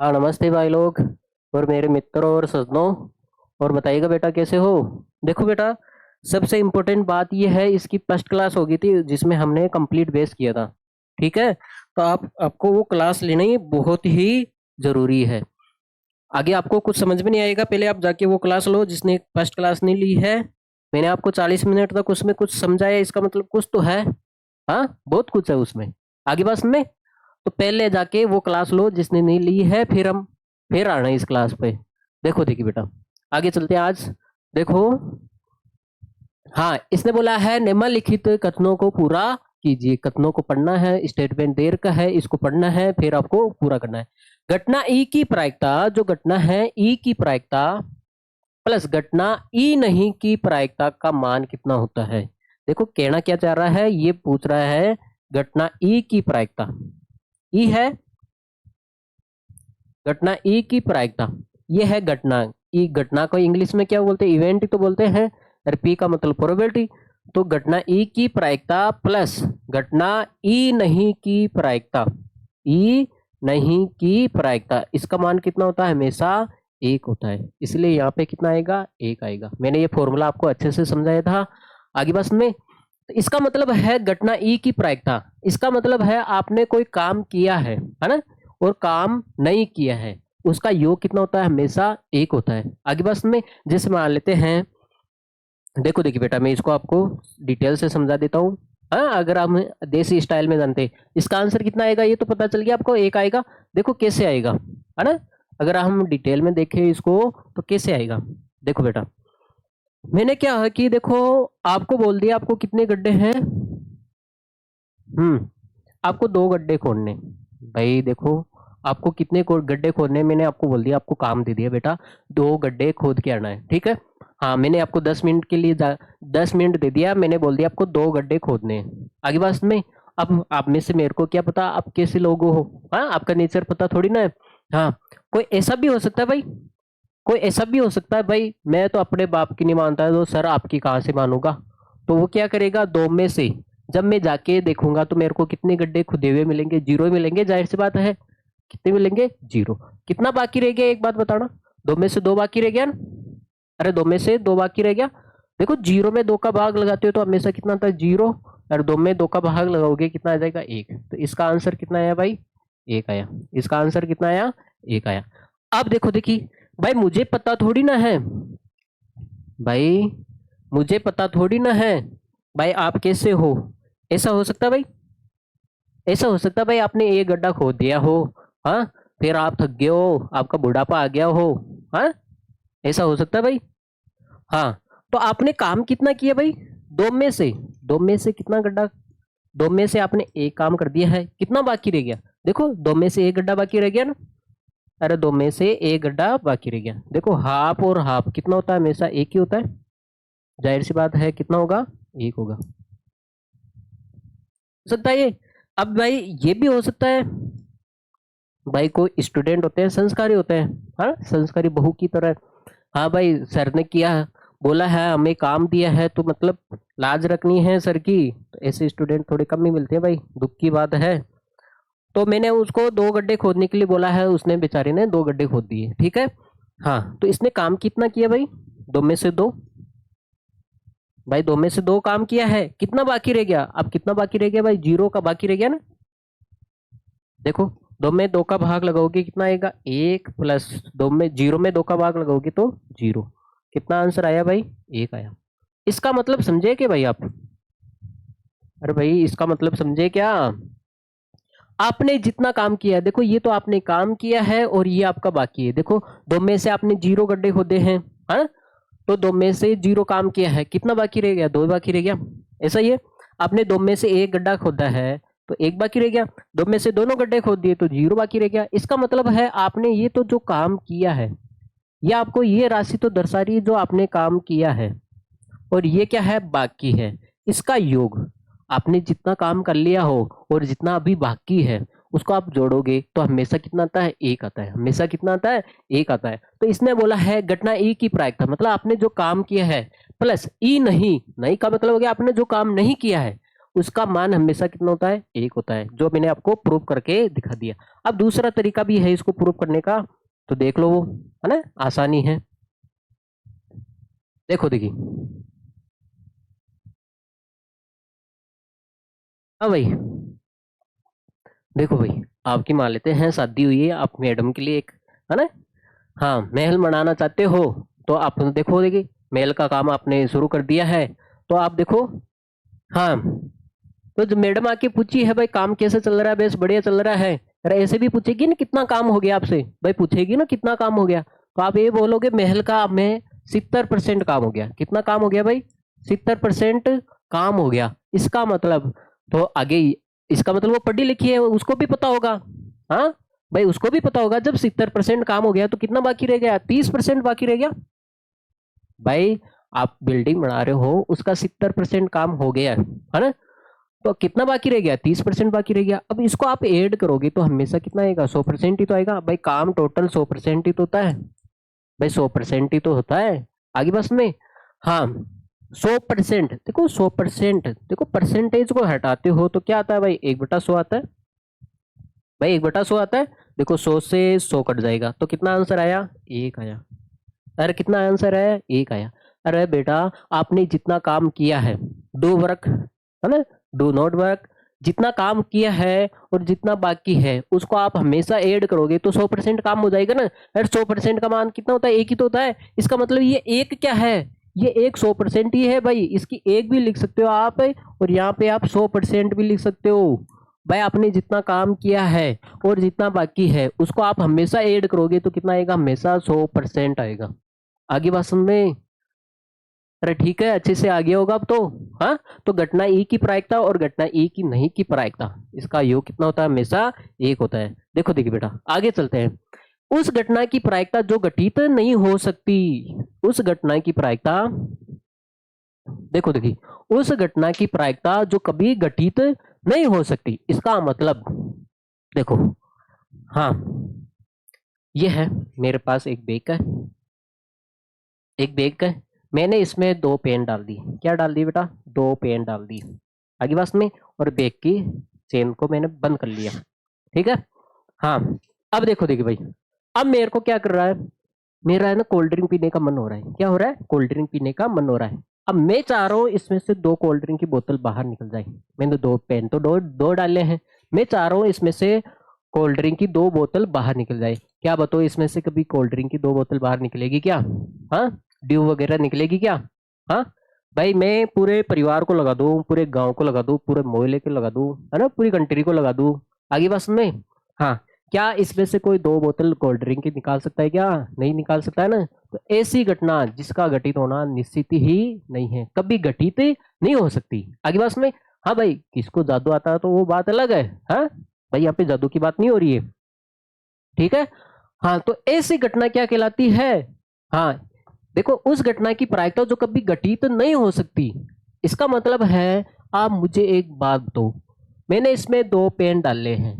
हाँ, नमस्ते भाई लोग और मेरे मित्रों और सज्जनों। और बताइएगा बेटा कैसे हो। देखो बेटा, सबसे इम्पोर्टेंट बात यह है, इसकी फर्स्ट क्लास हो गई थी जिसमें हमने कंप्लीट बेस किया था। ठीक है, तो आपको वो क्लास लेना ही बहुत ही जरूरी है। आगे आपको कुछ समझ में नहीं आएगा, पहले आप जाके वो क्लास लो जिसने फर्स्ट क्लास नहीं ली है। मैंने आपको 40 मिनट तक उसमें कुछ समझाया, इसका मतलब कुछ तो है। हाँ, बहुत कुछ है उसमें। आगे बात में, तो पहले जाके वो क्लास लो जिसने नहीं ली है, फिर आना इस क्लास पे। देखो देखिए बेटा, आगे चलते हैं आज। देखो, हाँ, इसने बोला है निम्नलिखित कथनों को पूरा कीजिए। कथनों को पढ़ना है, स्टेटमेंट देर का है, इसको पढ़ना है फिर आपको पूरा करना है। घटना ई की प्रायिकता, जो घटना है ई की प्रायिकता प्लस घटना ई नहीं की प्रायिकता का मान कितना होता है। देखो कहना क्या चाह रहा है, ये पूछ रहा है घटना ई की प्रायिकता। ई है घटना ई की प्रायिकता, ये है घटना ई। घटना को इंग्लिश में क्या बोलते हैं, इवेंट ही तो बोलते हैं। और पी का मतलब प्रोबेबिलिटी। तो घटना ई की प्रायिकता प्लस घटना ई नहीं की प्रायिकता, ई नहीं की प्रायिकता, इसका मान कितना होता है, हमेशा एक होता है। इसलिए यहाँ पे कितना आएगा, एक आएगा। मैंने ये फॉर्मूला आपको अच्छे से समझाया था। आगे बस में, तो इसका मतलब है घटना ई की प्रायिकता, इसका मतलब है आपने कोई काम किया है ना, और काम नहीं किया है, उसका योग कितना होता है, हमेशा एक होता है। आगे बस में, जैसे मान लेते हैं, देखो देखिए बेटा, मैं इसको आपको डिटेल से समझा देता हूँ। हाँ, अगर हम देसी स्टाइल में जानते, इसका आंसर कितना आएगा ये तो पता चल गया आपको, एक आएगा। देखो कैसे आएगा, है ना। अगर हम डिटेल में देखें इसको तो कैसे आएगा। देखो बेटा, मैंने क्या है कि देखो, आपको बोल दिया आपको कितने गड्ढे हैं। आपको दो गड्ढे खोदने। भाई देखो, आपको कितने गड्ढे खोदने, मैंने आपको बोल दिया, आपको काम दे दिया बेटा, दो गड्ढे खोद के आना है। ठीक है, हाँ, मैंने आपको 10 मिनट के लिए 10 मिनट दे दिया, मैंने बोल दिया आपको दो गड्ढे खोदने हैं। आगे बात में, अब आप में से मेरे को क्या पता आप कैसे लोग हो। हाँ, आपका नेचर पता थोड़ी ना है। हाँ, कोई ऐसा भी हो सकता है भाई, कोई ऐसा भी हो सकता है भाई, मैं तो अपने बाप की नहीं मानता तो सर आपकी कहाँ से मानूंगा। तो वो क्या करेगा, दो में से जब मैं जाके देखूंगा तो मेरे को कितने गड्ढे खुदे हुए मिलेंगे, जीरो ही मिलेंगे, जाहिर सी बात है। कितने मिलेंगे, जीरो। कितना बाकी रह गया एक बात बताना, दो में से दो बाकी रह गया ना। अरे दो में से दो बाकी रह गया। देखो, जीरो में दो का भाग लगाते हो तो हमेशा कितना आता है, जीरो। और दो में दो का भाग लगाओगे कितना आ जाएगा, एक। तो इसका आंसर कितना आया भाई, एक आया। इसका आंसर कितना आया, एक आया। अब देखो देखिए भाई, मुझे पता थोड़ी ना है भाई, मुझे पता थोड़ी ना है भाई आप कैसे हो। ऐसा हो सकता है भाई, ऐसा हो सकता है भाई, आपने एक गड्ढा खोद दिया हो, हाँ, फिर आप थक गए हो, आपका बुढ़ापा आ गया हो, हाँ, ऐसा हो सकता है भाई। हाँ, तो आपने काम कितना किया भाई, दो में से दो में से कितना गड्ढा, दो में से आपने एक काम कर दिया है, कितना बाकी रह गया। देखो, दो में से एक गड्ढा बाकी रह गया ना। अरे दो में से एक गड्ढा बाकी रह गया। देखो, हाफ और हाफ कितना होता है, हमेशा एक ही होता है। जाहिर सी बात है कितना होगा, एक होगा। हो सकता है ये। अब भाई ये भी हो सकता है भाई, कोई स्टूडेंट होते हैं संस्कारी होते हैं, हाँ, संस्कारी बहू की तरह। हाँ भाई, सर ने किया, बोला है हमें काम दिया है तो मतलब लाज रखनी है सर की, तो ऐसे स्टूडेंट थोड़े कम ही मिलते हैं भाई, दुख की बात है। तो मैंने उसको दो गड्ढे खोदने के लिए बोला है, उसने बेचारे ने दो गड्ढे खोद दिए। ठीक है, हाँ, तो इसने काम कितना किया भाई, दो में से दो। भाई दो में से दो काम किया है, कितना बाकी रह गया, अब कितना बाकी रह गया भाई, जीरो का बाकी रह गया ना। देखो, दो में दो का भाग लगाओगे कितना आएगा, एक, प्लस दो में जीरो में दो का भाग लगाओगे तो जीरो। कितना आंसर आया भाई, एक आया। इसका मतलब समझे क्या भाई आप, अरे भाई इसका मतलब समझे क्या, आपने जितना काम किया है, देखो ये तो आपने काम किया है और ये आपका बाकी है। देखो, दो में से आपने जीरो गड्ढे खोदे हैं, हाँ, तो दो में से जीरो काम किया है, कितना बाकी रह गया, दो बाकी रह गया। ऐसा ही है, आपने दो में से एक गड्ढा खोदा है तो एक बाकी रह गया, दो में से दोनों गड्ढे खोद दिए तो जीरो बाकी रह गया। इसका मतलब है आपने ये तो जो काम किया है, ये आपको ये राशि तो दर्शा रही है जो आपने काम किया है, और ये क्या है, बाकी है। इसका योग, आपने जितना काम कर लिया हो और जितना अभी बाकी है उसको आप जोड़ोगे तो हमेशा कितना आता है, एक आता है। हमेशा कितना आता है, एक आता है। तो इसने बोला है घटना ई की प्रायिकता, मतलब आपने जो काम किया है प्लस ई नहीं, नहीं का मतलब हो गया आपने जो काम नहीं किया है, उसका मान हमेशा कितना होता है, 1 होता है, जो मैंने आपको प्रूव करके दिखा दिया। अब दूसरा तरीका भी है इसको प्रूव करने का, तो देख लो वो, है ना, आसानी है। देखो देखिए, हाँ भाई, देखो भाई, आपकी मान लेते हैं शादी हुई है, आप मैडम के लिए एक, है ना, हाँ, महल बनाना चाहते हो, तो आप देखो देखिए, महल का काम आपने शुरू कर दिया है, तो आप देखो, हाँ, तो जब मैडम आके पूछी है भाई काम कैसे चल रहा है, बेस बढ़िया चल रहा है, अरे ऐसे भी पूछेगी ना कितना काम हो गया आपसे, भाई पूछेगी ना कितना काम हो गया, तो आप ये बोलोगे महल का में 70% काम हो गया, कितना काम हो गया भाई, 70% काम हो गया, इसका मतलब, तो आगे इसका मतलब वो पढ़ी लिखी है, उसको भी पता होगा, हाँ भाई, उसको भी पता होगा जब 70% काम हो गया तो कितना बाकी रह गया, 30% बाकी रह गया। भाई आप बिल्डिंग बना रहे हो, उसका 70% काम हो गया है ना, तो कितना बाकी रह गया, 30% बाकी रह गया। अब इसको आप ऐड करोगे तो हमेशा कितना आएगा, 100% ही तो आएगा भाई, काम टोटल 100% ही तो होता है भाई, 100% ही तो होता है। आगे बस में, हाँ, 100%, देखो 100%, देखो परसेंटेज को हटाते हो तो क्या आता है भाई, 1/100 आता है भाई, 1/100 आता है। देखो 100 से 100 कट जाएगा तो कितना आंसर आया, 1 आया। अरे कितना आंसर है, 1 आया। अरे बेटा, आपने जितना काम किया है, डू वर्क, है ना, डू नॉट वर्क, जितना काम किया है और जितना बाकी है उसको आप हमेशा ऐड करोगे तो 100% काम हो जाएगा ना। अरे 100% का मान कितना होता है, एक ही तो होता है, इसका मतलब ये एक क्या है, ये एक 100% ही है भाई, इसकी एक भी लिख सकते हो आप, और यहाँ पे आप 100% भी लिख सकते हो। भाई आपने जितना काम किया है और जितना बाकी है उसको आप हमेशा ऐड करोगे तो कितना आएगा, हमेशा 100% आएगा। आगे बात समझ में, अरे ठीक है, अच्छे से आगे होगा अब तो। हाँ, तो घटना ई की प्रायिकता और घटना ई की नहीं की प्रायिकता, इसका योग कितना होता है, हमेशा 1 होता है। देखो देखिए बेटा, आगे चलते हैं। उस घटना की प्रायिकता जो घटित नहीं हो सकती, उस घटना की प्रायिकता, देखो देखिए, उस घटना की प्रायिकता जो कभी घटित नहीं हो सकती, इसका मतलब, देखो, हाँ, ये है, मेरे पास एक बेक है, एक बैग है, मैंने इसमें 2 पेन डाल दी, क्या डाल दी बेटा, 2 पेन डाल दी, आगे बस में, और बैग की चेन को मैंने बंद कर लिया, ठीक है, हाँ। अब देखो देखिए भाई, अब मेरे को क्या कर रहा है, मेरा है ना कोल्ड ड्रिंक पीने का मन हो रहा है, क्या हो रहा है, कोल्ड ड्रिंक पीने का मन हो रहा है। अब मैं चाह रहा हूँ इसमें से 2 कोल्ड ड्रिंक की बोतल बाहर निकल जाए, मैंने 2 पेन तो दो डाले हैं, मैं चाह रहा हूँ इसमें से कोल्ड ड्रिंक की 2 बोतल बाहर निकल जाए, क्या बताओ इसमें से कभी कोल्ड ड्रिंक की 2 बोतल बाहर निकलेगी क्या, हाँ, ड्यू वगैरह निकलेगी क्या, हाँ। भाई मैं पूरे परिवार को लगा दूं, पूरे गांव को लगा दूं, पूरे मोहल्ले को लगा दूं, है ना, पूरी कंट्री को लगा दूं, आगे बस में, हाँ, क्या इसमें से कोई 2 बोतल कोल्ड ड्रिंक की निकाल सकता है क्या, नहीं निकाल सकता है ना। तो ऐसी घटना जिसका घटित होना निश्चित ही नहीं है, कभी घटित नहीं हो सकती, आगे बस में। हाँ भाई, किसको जादू आता है तो वो बात अलग है, हाँ भाई, यहाँ पे जादू की बात नहीं हो रही है, ठीक है। हाँ, तो ऐसी घटना क्या कहलाती है, हाँ, देखो, उस घटना की प्रायिकता जो कभी घटित नहीं हो सकती, इसका मतलब है, आप मुझे एक बात बताओ, मैंने इसमें 2 पेन डाले हैं,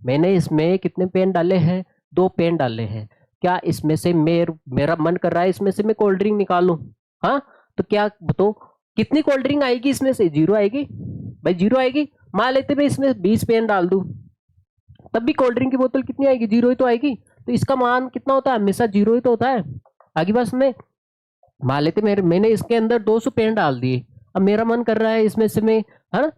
मैंने इसमें कितने पेन डाले हैं, 2 पेन डाले हैं, क्या इसमें से मेरा मन कर रहा है इसमें से मैं कोल्ड ड्रिंक निकालूं, हाँ, तो क्या बताओ, कितनी कोल्ड ड्रिंक आएगी इसमें से, 0 आएगी भाई, 0 आएगी। मान लेते मैं इसमें 20 पेन डाल दूं, तब भी कोल्ड ड्रिंक की बोतल कितनी आएगी, 0 ही तो आएगी, तो इसका मान कितना होता है, हमेशा 0 ही तो होता है। आगे बस में, मान लेते मैंने इसके अंदर 200 पेन डाल दिए, अब मेरा मन कर रहा है इसमें से मैं, है ना,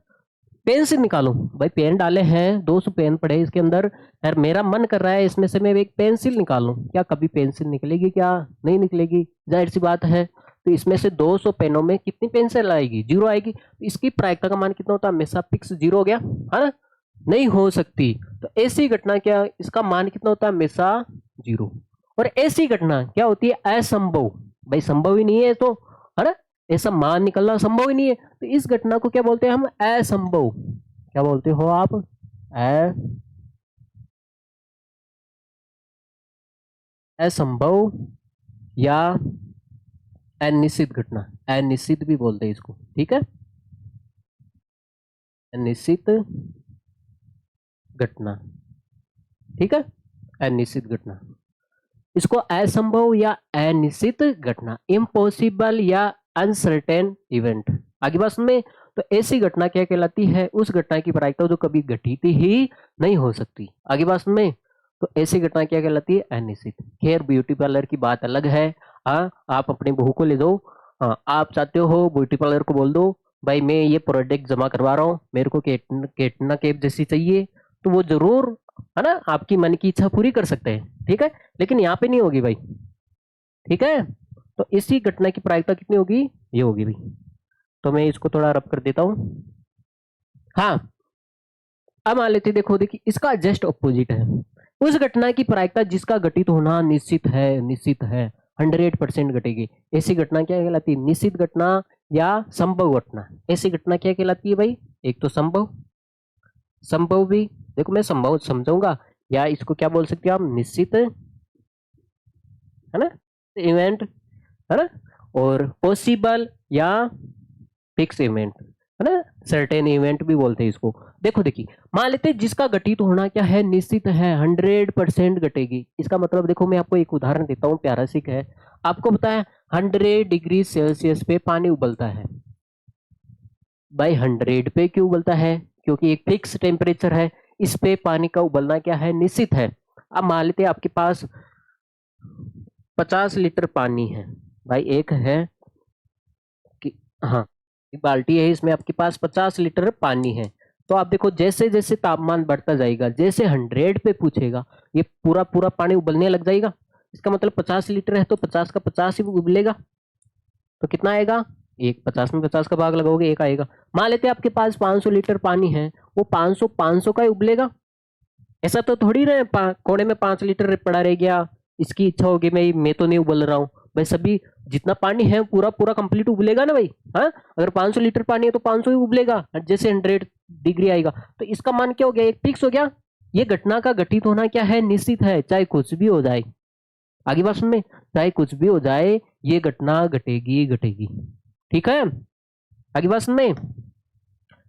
पेन से निकालूं, भाई पेन डाले हैं, 200 पेन पड़े इसके अंदर, यार मेरा मन कर रहा है इसमें से मैं एक पेंसिल निकालूं, क्या कभी पेंसिल निकलेगी क्या, नहीं निकलेगी, जाहिर सी बात है। तो इसमें से 200 पेनों में कितनी पेंसिल आएगी, 0 आएगी, तो इसकी प्रायिकता का मान कितना होता है, हमेशा फिक्स 0 हो गया, है ना, नहीं हो सकती। तो ऐसी घटना क्या, इसका मान कितना होता है, हमेशा 0। और ऐसी घटना क्या होती है, असंभव, भाई संभव ही नहीं है तो, है ना, ऐसा मान निकलना संभव ही नहीं है, तो इस घटना को क्या बोलते हैं हम, असंभव, क्या बोलते हो आप, असंभव या अनिश्चित घटना, अनिश्चित भी बोलते हैं इसको, ठीक है, अनिश्चित घटना, ठीक है, अनिश्चित घटना, इसको असंभव या अनिश्चित घटना, इम्पॉसिबल या अनसर्टेन इवेंट, आगे बात में। तो ऐसी घटना क्या कहलाती है? उस घटना की प्रायिकता जो कभी घटित ही नहीं हो सकती। आगे बात में, तो ऐसी घटना क्या कहलाती है? अनिश्चित। खैर ब्यूटी पार्लर की बात अलग है। हाँ, आप अपनी बहू को ले दो, हाँ आप चाहते हो ब्यूटी पार्लर को बोल दो भाई मैं ये प्रोडक्ट जमा करवा रहा हूँ, मेरे को कैटरीना कैफ जैसी चाहिए, तो वो जरूर, है ना, आपकी मन की इच्छा पूरी कर सकते हैं, ठीक है, लेकिन यहाँ पे नहीं होगी भाई, ठीक है। तो इसी घटना की प्रायिकता कितनी होगी? ये होगी भाई। तो मैं इसको थोड़ा रब कर देता हूँ। हाँ, अब मान लेते देखो, देखिए इसका जस्ट ऑपोजिट है। उस घटना की प्रायिकता जिसका घटित होना निश्चित है, निश्चित है, 100% घटेगी, ऐसी घटना क्या कहलाती है? निश्चित घटना या संभव घटना। ऐसी घटना क्या कहलाती है भाई? एक तो संभव, संभव भी, देखो मैं संभव समझाऊंगा, या इसको क्या बोल सकते हो आप? निश्चित, है ना, इवेंट, है ना, और पॉसिबल या फिक्स इवेंट, है ना, सर्टेन इवेंट भी बोलते हैं इसको। देखो देखिए, मान लेते हैं जिसका घटित होना क्या है? निश्चित है, 100% घटेगी। इसका मतलब देखो मैं आपको एक उदाहरण देता हूँ, प्यारा सिक है। आपको पता है 100 डिग्री सेल्सियस पे पानी उबलता है। भाई 100 पे क्यों उबलता है? क्योंकि एक फिक्स टेम्परेचर है, इस पे पानी का उबलना क्या है? निश्चित है। अब मान लेते हैं आपके पास 50 लीटर पानी है, भाई एक है कि, हाँ, एक बाल्टी है, इसमें आपके पास 50 लीटर पानी है। तो आप देखो जैसे जैसे तापमान बढ़ता जाएगा, जैसे 100 पे पूछेगा, ये पूरा पूरा पानी उबलने लग जाएगा। इसका मतलब 50 लीटर है तो 50 का 50 ही उबलेगा। तो कितना आएगा? एक, 50 में 50 का भाग लगाओगे एक आएगा। मान लेते हैं आपके पास 500 लीटर पानी है, वो 500 500 का ही उबलेगा। ऐसा तो थोड़ी रहे कोने में 5 लीटर पड़ा रह गया, इसकी इच्छा होगी मैं तो नहीं उबल रहा हूँ। भाई सभी जितना पानी है पूरा पूरा कंप्लीट उबलेगा ना भाई। हाँ, अगर 500 लीटर पानी है तो 500 ही उबलेगा, जैसे 100 डिग्री आएगा। तो इसका मान क्या हो गया? एक फिक्स हो गया। ये घटना का घटित होना क्या है? निश्चित है, चाहे कुछ भी हो जाए। आगे बात सुन में, चाहे कुछ भी हो जाए, ये घटना घटेगी घटेगी, ठीक है। आगे बात सुन में,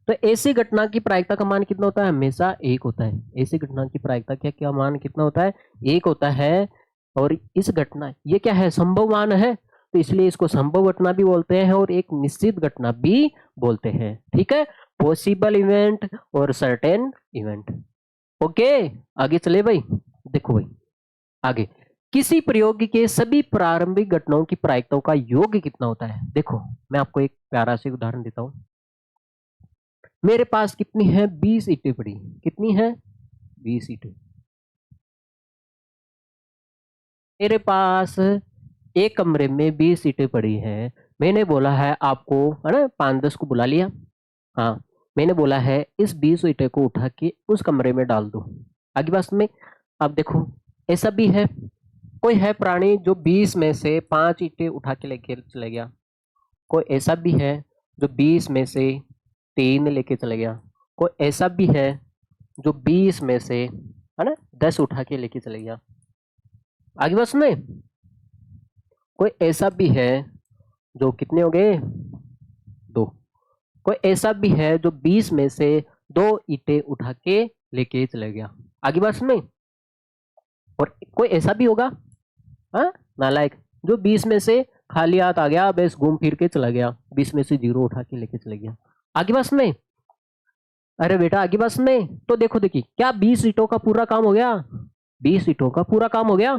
तो ऐसी घटना की प्रायिकता का मान कितना होता है? हमेशा एक होता है। ऐसी घटना की प्रायिकता क्या क्या मान कितना होता है? एक होता है। और इस घटना, ये क्या है? संभव मान है, तो इसलिए इसको संभव घटना भी बोलते हैं और एक निश्चित घटना भी बोलते हैं, ठीक है। पॉसिबल इवेंट और सर्टेन इवेंट। ओके, आगे चले भाई। देखो भाई आगे, किसी प्रयोग के सभी प्रारंभिक घटनाओं की प्रायिकताओं का योग कितना होता है? देखो मैं आपको एक प्यारा सा उदाहरण देता हूं। मेरे पास कितनी है? 20 ईंटें पड़ी। कितनी है? 20 ईंटें। मेरे पास एक कमरे में 20 ईंटें पड़ी हैं। मैंने बोला है आपको, है ना, 5-10 को बुला लिया। हाँ, मैंने बोला है इस 20 ईंटें को उठा के उस कमरे में डाल दो। आगे बात में, अब देखो ऐसा भी है, कोई है प्राणी जो 20 में से 5 ईंटें उठा के लेके चले गया। कोई ऐसा भी है जो 20 में से 3 लेके चले गया। कोई ऐसा भी है जो 20 में से, है ना, 10 उठा के लेके चले गया। आगे बस में, कोई ऐसा भी है जो कितने हो गए? 2। कोई ऐसा भी है जो 20 में से 2 ईंटें उठा के लेके चले गया। आगे बस में, और कोई ऐसा भी होगा, हाँ, नालायक, जो 20 में से खाली हाथ आ गया, बस घूम फिर के चला गया, 20 में से 0 उठा के लेके चले गया। आगे बस में, अरे बेटा आगे बस में, तो देखो देखिए क्या 20 ईंटों का पूरा काम हो गया? 20 ईंटों का पूरा काम हो गया?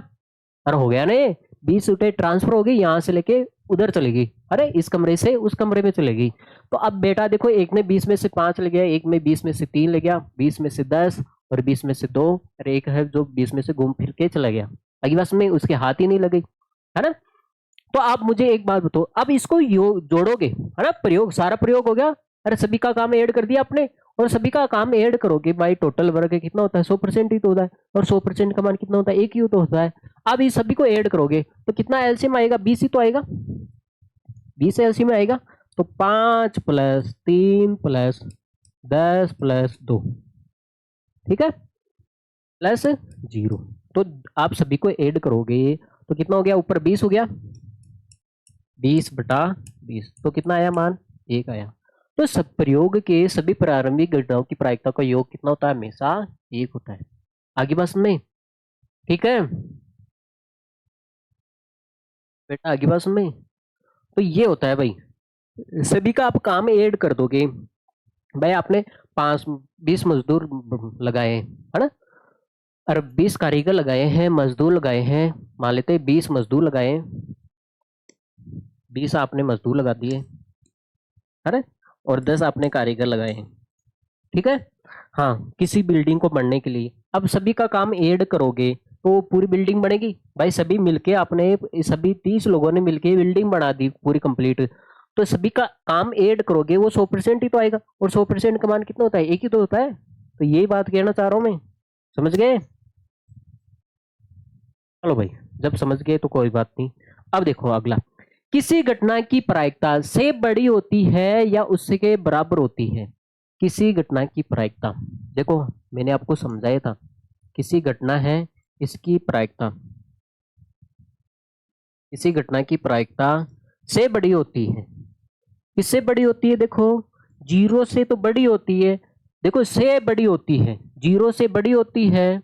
अरे हो गया ना, ये 20 ईंटें ट्रांसफर हो गई, यहाँ से लेके उधर चली गई, अरे इस कमरे से उस कमरे में चले गई। तो अब बेटा देखो, एक ने 20 में से 5 ले गया, एक में 20 में से 3 ले गया, 20 में से 10 और 20 में से 2, और एक है जो 20 में से घूम फिर के चला गया। अगली बस में उसके हाथ ही नहीं लगे, है ना। तो आप मुझे एक बात बताओ, अब इसको जोड़ोगे, है ना, प्रयोग, सारा प्रयोग हो गया, अरे सभी का काम ऐड कर दिया आपने, और सभी का काम ऐड करोगे भाई, टोटल वर्ग कितना होता है? 100% ही तो होता है, और 100% का मान कितना होता है? एक ही तो होता है। अब इस सभी को ऐड करोगे तो कितना एलसीएम आएगा? 20 ही तो आएगा, 20 एलसीएम आएगा। तो 5 + 3 + 10 + 2, ठीक है, +0। तो आप सभी को ऐड करोगे तो कितना हो गया? ऊपर 20 हो गया, 20/20, तो कितना आया मान? 1 आया। तो सब प्रयोग के सभी प्रारंभिक घटनाओं की प्रायिकता का योग कितना होता है? हमेशा 1 होता है। आगे बस में, ठीक है बेटा, आगे बस में, तो ये होता है भाई, सभी का आप काम ऐड कर दोगे। भाई आपने 20 मजदूर लगाए है ना, और 20 कारीगर लगाए हैं, मजदूर लगाए हैं, मान लेते हैं 20 मजदूर लगाए, 20 आपने मजदूर लगा दिए है ना, और 10 आपने कारीगर लगाए हैं, ठीक है। हाँ, किसी बिल्डिंग को बनने के लिए अब सभी का काम ऐड करोगे तो पूरी बिल्डिंग बनेगी। भाई सभी मिलके आपने, सभी 30 लोगों ने मिलके बिल्डिंग बना दी पूरी कंप्लीट, तो सभी का काम ऐड करोगे वो 100% ही तो आएगा, और 100% का मान कितना होता है, एक ही तो होता है। तो यही बात कहना चाह रहा हूँ मैं, समझ गए। चलो भाई, जब समझ गए तो कोई बात नहीं। अब देखो अगला, किसी घटना की प्रायिकता से बड़ी होती है या उससे के बराबर होती है। किसी घटना की प्रायिकता, देखो मैंने आपको समझाया था, किसी घटना है, इसकी प्रायिकता, किसी घटना की प्रायिकता से बड़ी होती है। किससे बड़ी होती है, देखो जीरो से तो बड़ी होती है, देखो से बड़ी होती है, जीरो से बड़ी होती है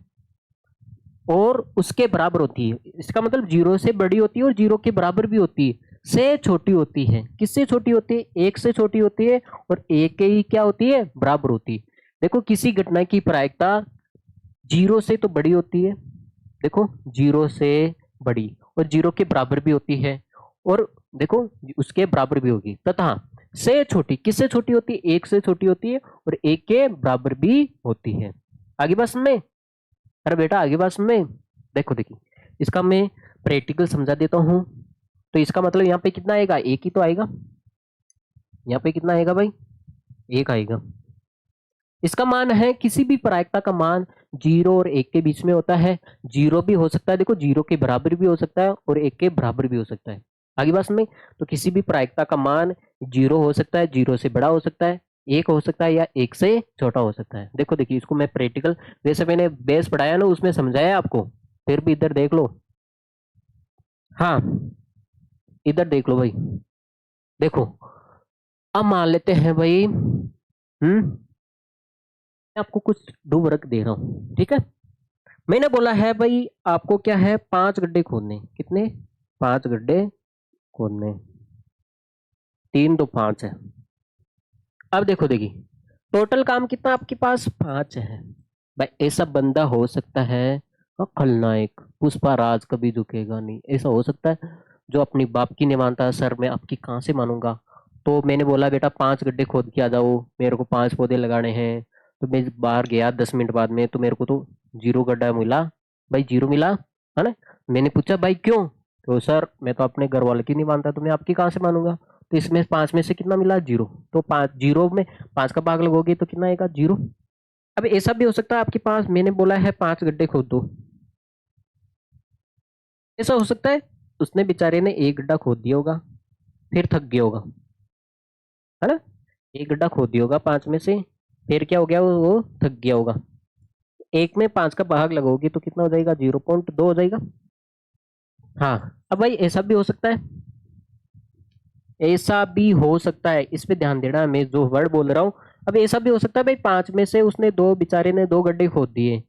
और उसके बराबर होती है। इसका मतलब जीरो से बड़ी होती है और जीरो के बराबर भी होती है। से छोटी होती है, किससे छोटी होती है, एक से छोटी होती है, और एक के ही क्या होती है, बराबर होती है। देखो किसी घटना की प्रायिकता जीरो से तो बड़ी होती है, देखो जीरो से बड़ी, और जीरो के बराबर भी होती है, और देखो उसके बराबर भी होगी, तथा से छोटी, किससे छोटी होती है, एक से छोटी होती है, और एक के बराबर भी होती है। आगे बात समझ में, अरे बेटा आगे बात समझ में। देखो देखिए, इसका मैं प्रैक्टिकल समझा देता हूँ। तो इसका मतलब यहाँ पे कितना आएगा, एक ही तो आएगा, यहाँ पे कितना आएगा भाई, एक आएगा। इसका मान है, किसी भी प्रायिकता का मान जीरो और एक के बीच में होता है। जीरो भी हो सकता है, देखो जीरो के बराबर भी हो सकता है और एक के बराबर भी हो सकता है। आगे बात में, तो किसी भी प्रायिकता का मान जीरो हो सकता है, जीरो से बड़ा हो सकता है, एक हो सकता है, या एक से छोटा हो सकता है। देखो देखिए, इसको मैं प्रैक्टिकल, वैसे मैंने बेस पढ़ाया ना उसमें समझाया आपको, फिर भी इधर देख लो। हाँ, इधर देख लो भाई, देखो अब मान लेते हैं भाई, मैं आपको कुछ डू वर्क दे रहा हूँ, ठीक है। मैंने बोला है भाई आपको क्या है, 5 गड्ढे खोदने, कितने, 5 गड्ढे खोदने, 3 तो 5 है। अब देखो देखिए, टोटल काम कितना आपके पास, 5 है। भाई ऐसा बंदा हो सकता है, खलनायक पुष्पा राज कभी झुकेगा नहीं, ऐसा हो सकता है जो अपनी बाप की नहीं मानता, सर मैं आपकी कहाँ से मानूंगा। तो मैंने बोला बेटा 5 गड्ढे खोद के आ जाओ, मेरे को 5 पौधे लगाने हैं। तो मैं बाहर गया 10 मिनट बाद में, तो मेरे को तो जीरो गड्ढा मिला, भाई जीरो मिला, है ना। मैंने पूछा भाई क्यों, तो सर मैं तो अपने घर वाले की नहीं मानता, तो मैं आपकी कहाँ से मानूंगा। तो इसमें 5 में से कितना मिला, जीरो। तो 5 जीरो में 5 का भाग लगोगे तो कितना आएगा, जीरो। अब ऐसा भी हो सकता है आपके पास, मैंने बोला है 5 गड्ढे खोद दो, ऐसा हो सकता है उसने बेचारे ने एक गड्ढा खोद दिया होगा, फिर थक गया होगा, है ना। एक गड्ढा खोद दिया होगा 5 में से, फिर क्या हो गया, वो थक गया होगा। एक में 5 का भाग लगोगे तो कितना हो जाएगा, 0.2 हो जाएगा। हाँ, अब भाई ऐसा भी हो सकता है, ऐसा भी हो सकता है, इस पे ध्यान देना, मैं जो वर्ड बोल रहा हूँ। अब ऐसा भी हो सकता है भाई 5 में से उसने दो, बेचारे ने 2 गड्ढे खोद दिए,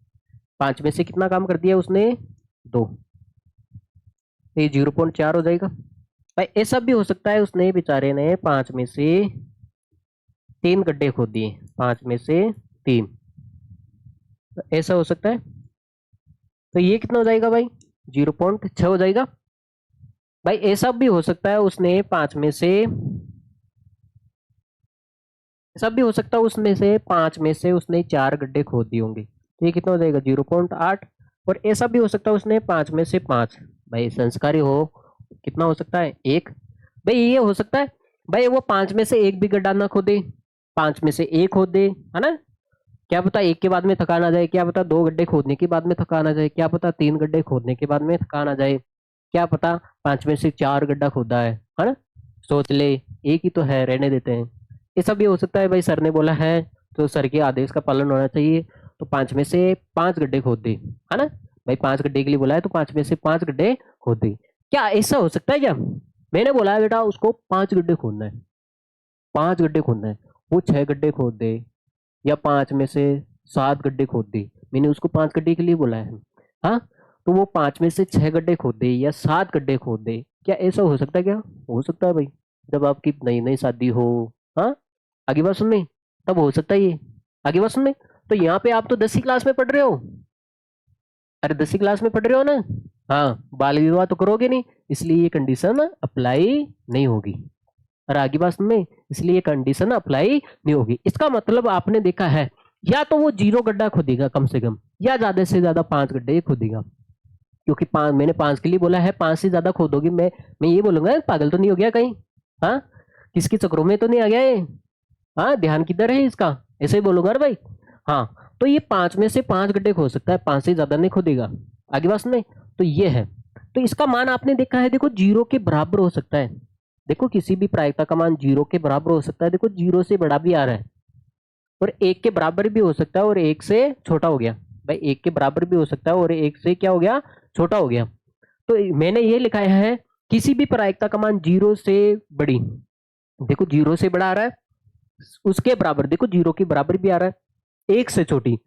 5 में से कितना काम कर दिया उसने, 2, तो ये 0.4 हो जाएगा। भाई ऐसा भी हो सकता है उसने बेचारे ने 5 में से 3 गड्ढे खोद दिए, 5 में से 3, तो ऐसा हो सकता है। तो ये कितना हो जाएगा भाई, 0.6 हो जाएगा। भाई ऐसा भी हो सकता है उसने 5 में से, ऐसा भी हो सकता है उसमें से 5 में से उसने 4 गड्ढे खोद दिए होंगे, तो ये कितना हो जाएगा, 0.8। और ऐसा भी हो सकता है उसने 5 में से 5, भाई संस्कारी हो, कितना हो सकता है, एक। भाई ये हो सकता है भाई वो 5 में से एक भी गड्ढा ना खोदे, 5 में से एक खोदे, है ना। क्या पता एक के बाद में थकान आ जाए, क्या पता 2 गड्ढे खोदने के बाद में थकान आ जाए, क्या पता 3 गड्ढे खोदने के बाद में थकान आ जाए, क्या पता 5 में से 4 गड्ढा खोदा है ना। सोच ले, एक ही तो है, रहने देते हैं। ऐसा भी हो सकता है भाई सर ने बोला है तो सर के आदेश का पालन होना चाहिए, तो 5 में से 5 गड्ढे खोद दे, है ना। भाई 5 गड्ढे के लिए बोला है तो 5 में से 5 गड्ढे खोद दे। क्या ऐसा हो सकता है क्या, मैंने बोला है बेटा उसको 5 गड्ढे खोदना है, 5 गड्ढे खोदना है, वो 6 गड्ढे खोद दे, या 5 में से 7 गड्ढे खोद दे, मैंने उसको 5 गड्ढे के लिए बोला है। हाँ, तो वो 5 में से 6 गड्ढे खोद दे या 7 गड्ढे खोद दे, क्या ऐसा हो सकता है क्या, हो सकता है भाई। जब आपकी नई नई शादी हो, हाँ, आगे बात सुन में, तब हो सकता है ये। आगे बात सुन में, तो यहाँ पे आप तो 10वीं क्लास में पढ़ रहे हो। अरे 10वीं क्लास में पढ़ रहे हो ना। हाँ, बाल विवाह तो करोगे नहीं, इसलिए ये कंडीशन अप्लाई नहीं होगी। और आगे बात सुन में, इसलिए ये कंडीशन अप्लाई नहीं होगी। इसका मतलब आपने देखा है, या तो वो 0 गड्ढा खोदेगा कम से कम, या ज्यादा से ज्यादा 5 गड्ढे खोदेगा। क्योंकि पांच, मैंने 5 के लिए बोला है, 5 से ज्यादा खोदोगे मैं ये बोलूंगा पागल तो नहीं हो गया कहीं। हाँ, किसके चक्रों में तो नहीं आ गया ये। हाँ, ध्यान किधर है इसका, ऐसे ही बोलूंगा ना भाई। हाँ, तो ये 5 में से 5 गड्ढे खोद सकता है, 5 से ज्यादा नहीं खोदेगा। आगे बात सुने, तो ये है। तो इसका मान आपने देखा है, देखो 0 के बराबर हो सकता है। देखो किसी भी प्रायिकता का मान 0 के बराबर हो सकता है। देखो 0 से बड़ा भी आ रहा है, और 1 के बराबर भी हो सकता है, और 1 से छोटा हो गया। भाई 1 के बराबर भी हो सकता है, और 1 से क्या हो गया, छोटा हो गया। तो मैंने ये लिखा है, किसी भी प्रायिकता का मान 0 से बड़ी, देखो 0 से बड़ा आ रहा है, उसके बराबर, देखो 0 के बराबर भी आ रहा है, 1 से छोटी,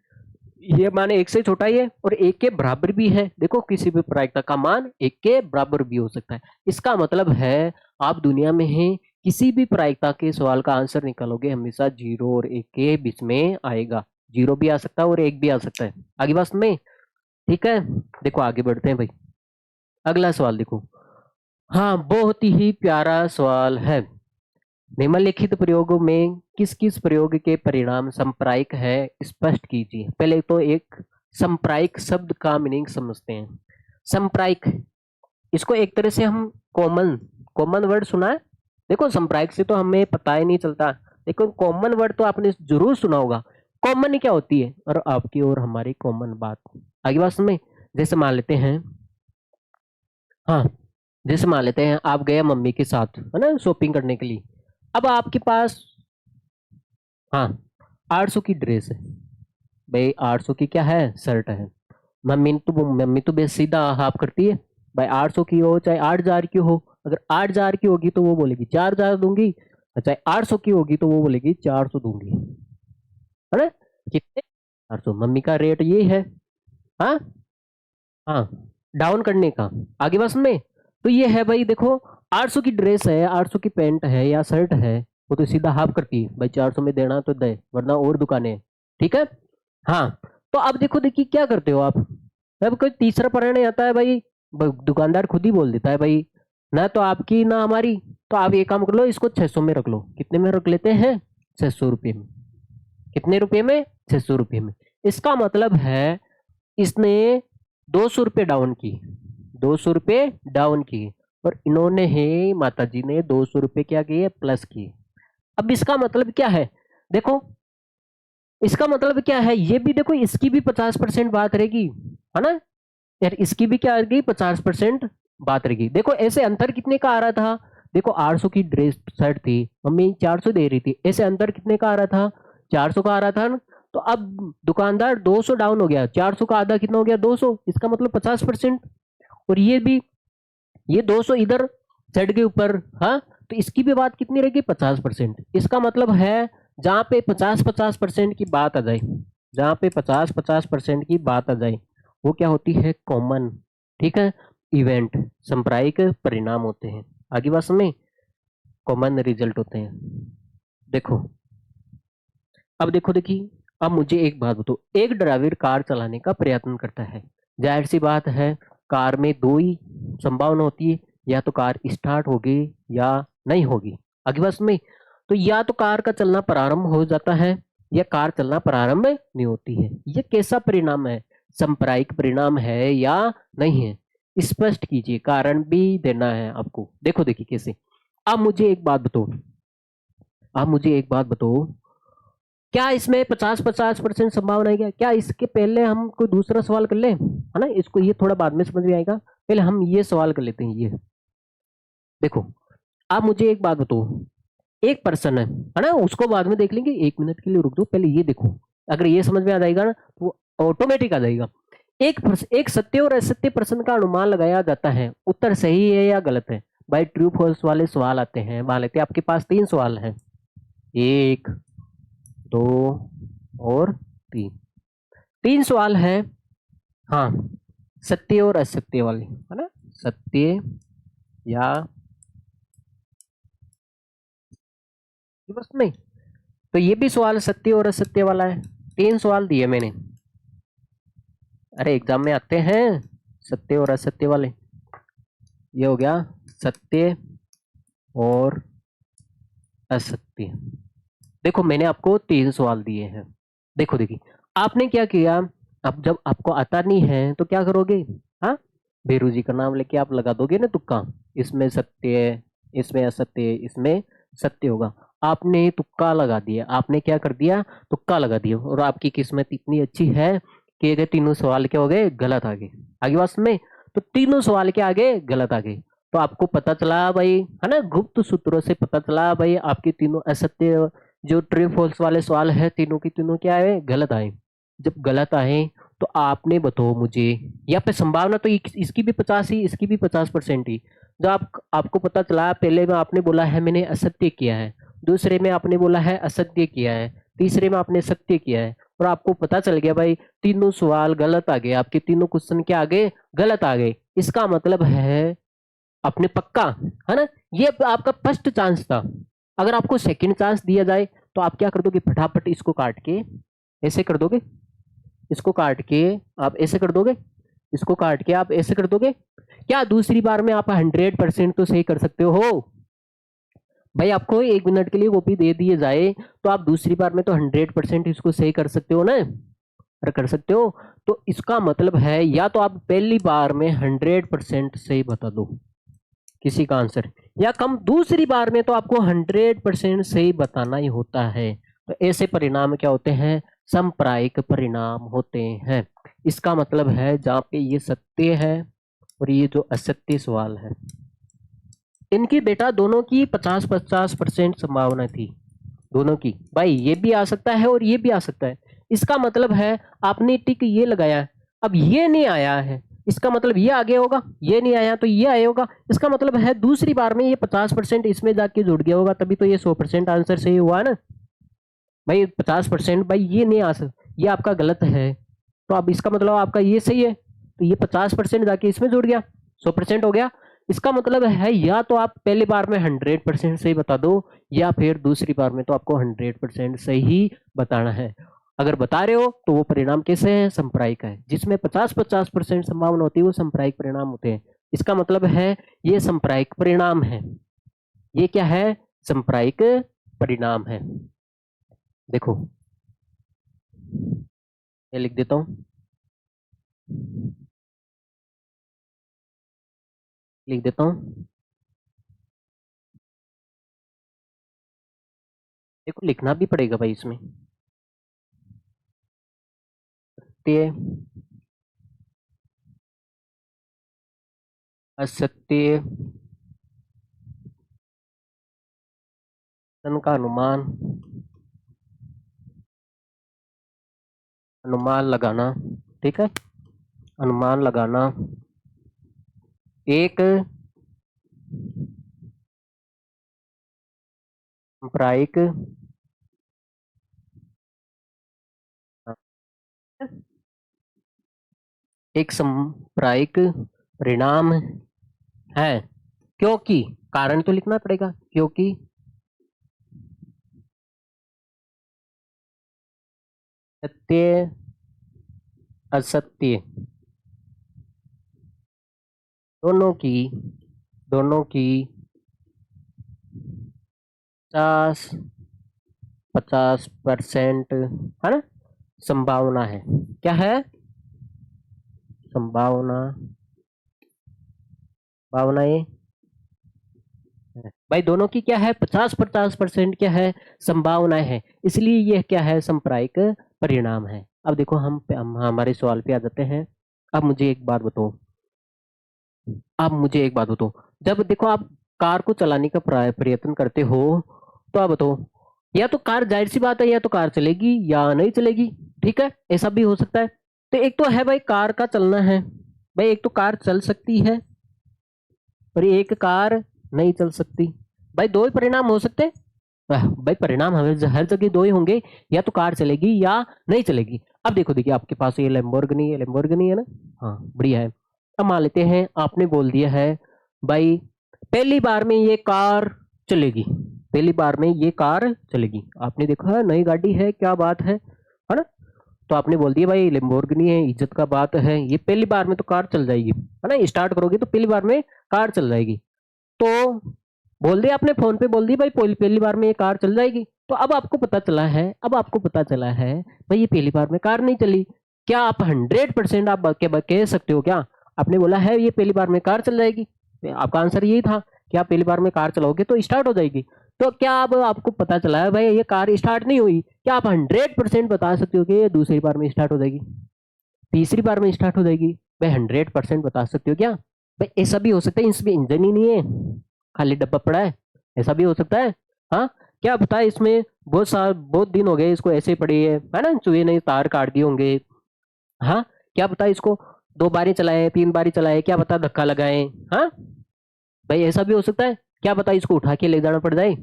ये मान 1 से छोटा ही है, और 1 के बराबर भी है। देखो किसी भी प्रायिकता का मान 1 के बराबर भी हो सकता है। इसका मतलब है, आप दुनिया में हैं, किसी भी प्रायिकता के सवाल का आंसर निकालोगे, हमेशा 0 और 1 के बीच में आएगा। 0 भी आ सकता है और 1 भी आ सकता है। आगे बात में, ठीक है। देखो आगे बढ़ते हैं भाई, अगला सवाल देखो। हाँ, बहुत ही प्यारा सवाल है। निम्नलिखित प्रयोगों में किस किस प्रयोग के परिणाम संप्रायिक है, स्पष्ट कीजिए। पहले तो एक संप्रायिक शब्द का मीनिंग समझते हैं। संप्रायिक, इसको एक तरह से हम कॉमन कॉमन वर्ड सुना है। देखो संप्रायिक से तो हमें पता ही नहीं चलता, लेकिन कॉमन वर्ड तो आपने जरूर सुना होगा। कॉमन क्या होती है, और आपकी और हमारी कॉमन बात। आगे बात में, जैसे मान लेते हैं, हाँ, जैसे मान लेते हैं आप गए मम्मी के साथ, है ना, शॉपिंग करने के लिए। अब आपके पास, हाँ, 800 की ड्रेस है। भाई 800 की क्या है, शर्ट है। मम्मी तो बस सीधा हाफ करती है। भाई 800 की हो चाहे 8000 की हो, अगर 8000 की होगी तो वो बोलेगी 4000 दूंगी, और चाहे 800 की होगी तो वो बोलेगी 400 दूंगी, है ना। कितने, 800, मम्मी का रेट ये है। हाँ, हाँ, डाउन करने का। आगे बस में, तो ये है भाई, देखो 800 की ड्रेस है, 800 की पैंट है या शर्ट है, वो तो सीधा हाफ करती है, भाई 400 में देना तो दे, वरना और दुकानें हैं। ठीक है। हाँ, तो अब देखो, देखिए क्या करते हो आप। अब कोई तीसरा प्राणी आता है भाई, दुकानदार खुद ही बोल देता है भाई, ना तो आपकी ना हमारी, तो आप ये काम कर लो, इसको 600 में रख लो। कितने में रख लेते हैं, 600 रुपये में। कितने रुपए में, 600 रुपये में। इसका मतलब है, इसने 200 रुपये डाउन की, 200 रुपये डाउन किए, और इन्होंने ही, माता जी ने 200 रुपये क्या किए, प्लस किए। अब इसका मतलब क्या है, देखो इसका मतलब क्या है, ये भी देखो, इसकी भी 50% बात रहेगी, है ना यार, इसकी भी क्या रहेगी, 50% बात रहेगी। देखो ऐसे अंतर कितने का आ रहा था, देखो 800 की ड्रेस शर्ट थी, मम्मी 400 दे रही थी, ऐसे अंतर कितने का आ रहा था, 400 का आ रहा था ना। तो अब दुकानदार 200 डाउन हो गया, 400 का आधा कितना हो गया, 200, इसका मतलब 50%। और ये भी, ये 200 इधर सेट के ऊपर, हाँ, तो इसकी भी बात कितनी रहेगी, 50%। इसका मतलब है, जहां पे 50-50% की बात आ जाए, जहां पे 50-50% की बात आ जाए, वो क्या होती है, कॉमन। ठीक है, इवेंट, सांप्रदायिक परिणाम होते हैं। आगे बात समझ, कॉमन रिजल्ट होते हैं। देखो, अब देखो, देखिए, अब मुझे एक बात बताओ, एक ड्राइवर कार चलाने का प्रयत्न करता है। जाहिर सी बात है, कार में दो ही संभावना होती है, या तो कार स्टार्ट होगी या नहीं होगी। अगली बात में, तो या तो कार का चलना प्रारंभ हो जाता है, या कार चलना प्रारंभ नहीं होती है। ये कैसा परिणाम है, सांप्रदायिक परिणाम है या नहीं है, स्पष्ट कीजिए, कारण भी देना है आपको। देखो देखिए कैसे, आप मुझे एक बात बताओ, आप मुझे एक बात बताओ, क्या इसमें 50-50% संभावना है क्या, क्या इसके पहले हम कोई दूसरा सवाल कर ले, है ना, इसको ये थोड़ा बाद में समझ में आएगा, पहले हम ये सवाल कर लेते हैं। ये देखो, आप मुझे एक बात बताओ, एक पर्सन है ना, उसको बाद में देख लेंगे, 1 मिनट के लिए रुक दो, पहले ये देखो। अगर ये समझ में आ जाएगा ना, तो ऑटोमेटिक आ जाएगा। एक सत्य और असत्य प्रश्न का अनुमान लगाया जाता है, उत्तर सही है या गलत है। भाई ट्रू फॉल्स वाले सवाल आते हैं, मान लेते हैं आपके पास 3 सवाल हैं, 1, 2 और 3, 3 सवाल है। हाँ, सत्य और असत्य वाले, है ना, सत्य या बस में। तो ये भी सवाल सत्य और असत्य वाला है। 3 सवाल दिए मैंने। अरे एग्जाम में आते हैं सत्य और असत्य वाले। ये हो गया सत्य और असत्य। देखो मैंने आपको 3 सवाल दिए हैं। देखो देखिए आपने क्या किया। अब जब आपको आता नहीं है तो क्या करोगे। हाँ, बेरू जी का नाम लेके आप लगा दोगे ना तुक्का। इसमें सत्य है, इसमें असत्य है, इसमें सत्य होगा। आपने तुक्का लगा दिया। आपने क्या कर दिया, तुक्का लगा दिया। और आपकी किस्मत इतनी अच्छी है कि ये तीनों सवाल क्या हो गए, गलत आ गए। आगे बात में। तो तीनों सवाल के आगे गलत आ गए। तो आपको पता चला भाई, है ना, गुप्त सूत्रों से पता चला भाई आपके तीनों असत्य जो ट्रू फॉल्स वाले सवाल है तीनों की तीनों क्या आए, गलत आए। जब गलत आए तो आपने बताओ मुझे, यहाँ पे संभावना तो इसकी भी 50 ही, इसकी भी 50% ही। जब आपको पता चला, पहले में आपने बोला है मैंने असत्य किया है, दूसरे में आपने बोला है असत्य किया है, तीसरे में आपने सत्य किया है, और आपको पता चल गया भाई तीनों सवाल गलत आ गए, आपके तीनों क्वेश्चन के आगे गलत आ गए। इसका मतलब है अपने पक्का, है ना, ये आपका फर्स्ट चांस था। अगर आपको सेकंड चांस दिया जाए तो आप क्या कर दोगे, फटाफट इसको काट के ऐसे कर दोगे, इसको काट के आप ऐसे कर दोगे, इसको काट के आप ऐसे कर दोगे। क्या दूसरी बार में आप 100% तो सही कर सकते हो। भाई आपको 1 मिनट के लिए कॉपी दे दिए जाए तो आप दूसरी बार में तो 100% इसको सही कर सकते हो ना, अगर कर सकते हो तो इसका मतलब है या तो आप पहली बार में 100% सही बता दो किसी का आंसर, या कम दूसरी बार में तो आपको 100% सही बताना ही होता है। तो ऐसे परिणाम क्या होते हैं, सांप्रायिक परिणाम होते हैं। इसका मतलब है जहाँ पे ये सत्य है और ये जो असत्य सवाल है, इनकी बेटा दोनों की 50-50% संभावना थी, दोनों की। भाई ये भी आ सकता है और ये भी आ सकता है। इसका मतलब है आपने टिक ये लगाया, अब ये नहीं आया है, इसका मतलब ये आगे होगा, ये नहीं आया तो ये आया होगा। इसका मतलब है दूसरी बार में ये 50% इसमें जाके जुड़ गया होगा, तभी तो ये 100% आंसर सही हुआ ना। भाई 50%, भाई ये नहीं आ सकता, ये आपका गलत है, तो अब इसका मतलब आपका ये सही है, तो ये 50% जाके इसमें जुड़ गया, 100% हो गया। इसका मतलब है या तो आप पहली बार में 100% सही बता दो, या फिर दूसरी बार में तो आपको 100% सही बताना है। अगर बता रहे हो तो वो परिणाम कैसे है, सांप्रायिक है। जिसमें 50-50% संभावना होती है वो सांप्रायिक परिणाम होते हैं। इसका मतलब है ये सांप्रायिक परिणाम है। ये क्या है, सांप्रायिक परिणाम है। देखो ये लिख देता हूँ, लिख देता हूँ। देखो लिखना भी पड़ेगा भाई इसमें। सत्य, असत्य, सन का अनुमान, अनुमान लगाना, ठीक है, अनुमान लगाना एक सांप्रायिक एक सांप्रायिक परिणाम है। क्योंकि, कारण तो लिखना पड़ेगा, क्योंकि सत्य असत्य दोनों की 50-50% है ना, संभावना है। क्या है, संभावना, भावना ये है। भाई दोनों की क्या है, 50-50% क्या है, संभावनाएं है, इसलिए यह क्या है, सांप्रायिक परिणाम है। अब देखो हम हमारे सवाल पे आ जाते हैं। अब मुझे एक बात बताओ, अब मुझे एक बात बताओ, जब देखो आप कार को चलाने का प्रयत्न करते हो तो आप बताओ, या तो कार, जाहिर सी बात है, या तो कार चलेगी या नहीं चलेगी, ठीक है, ऐसा भी हो सकता है। तो एक तो है भाई कार का चलना है, भाई एक तो कार चल सकती है और एक कार नहीं चल सकती। भाई दो ही परिणाम हो सकते हैं। भाई परिणाम हमें हर जगह दो ही होंगे, या तो कार चलेगी या नहीं चलेगी। अब देखो देखिए आपके पास ये लैम्बोर्गिनी है ना, हाँ बढ़िया है। अब मान लेते हैं आपने बोल दिया है भाई पहली बार में ये कार चलेगी, पहली बार में ये कार चलेगी। आपने देखा नई गाड़ी है, क्या बात है ना? तो आपने बोल दिया भाई लेम्बोर्गिनी है, इज्जत का बात है, ये पहली बार में तो कार चल जाएगी, है ना? स्टार्ट करोगे तो पहली बार में कार चल जाएगी। तो बोल दिया आपने फोन पे, बोल दिया भाई पहली बार में ये कार चल जाएगी। तो अब आपको पता चला है भाई ये पहली बार में कार नहीं चली। क्या आप 100% आप कह सकते हो क्या? आपने बोला है ये पहली बार में कार चल जाएगी, आपका आंसर यही था कि आप पहली बार में कार चलाओगे तो स्टार्ट हो जाएगी। तो क्या अब आपको पता चला है भाई ये कार स्टार्ट नहीं हुई? क्या आप 100% बता सकते हो कि ये दूसरी बार में स्टार्ट हो जाएगी, तीसरी बार में स्टार्ट हो जाएगी? भाई 100% बता सकते हो क्या? भाई ऐसा भी हो सकता है इसमें इंजन ही नहीं है, खाली डब्बा पड़ा है, ऐसा भी हो सकता है। हाँ, क्या पता है इसमें बहुत दिन हो गए इसको ऐसे पड़ी है ना, चूहे ने तार काट दिए होंगे। हाँ, क्या पता इसको 2 बारी चलाए, 3 बारी चलाए, क्या पता धक्का लगाए। हाँ भाई, ऐसा भी हो सकता है। क्या पता इसको उठा के ले जाना पड़ जाए,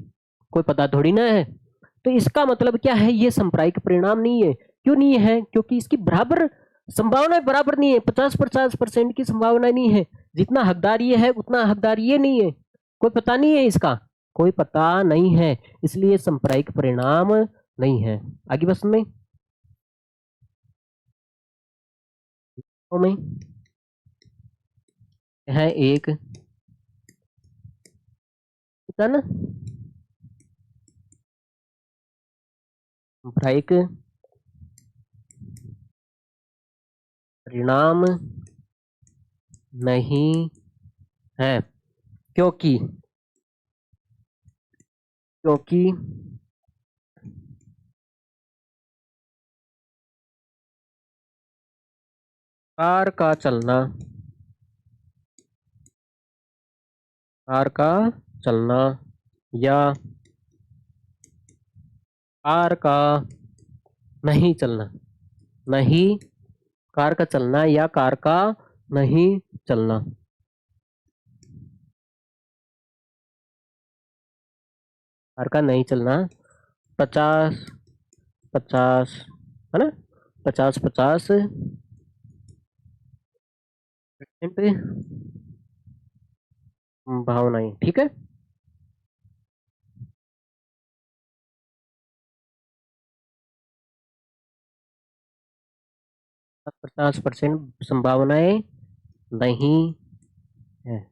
कोई पता थोड़ी ना है। तो इसका मतलब क्या है, ये सांप्रायिक परिणाम नहीं है। क्यों नहीं है? क्योंकि इसकी बराबर संभावना बराबर नहीं है, 50-50% की संभावना नहीं है। जितना हकदार ये है उतना हकदार ये नहीं है। कोई पता नहीं है इसका, कोई पता नहीं है, इसलिए सांप्रायिक परिणाम नहीं है। आगे बस में है एक ना सांप्रायिक परिणाम नहीं है, क्योंकि क्योंकि कार का चलना या कार का नहीं चलना नहीं कार का चलना या कार का नहीं चलना कार का नहीं चलना 50-50 है ना, 50-50% भावनाएं। ठीक है, 50% संभावनाएं नहीं है।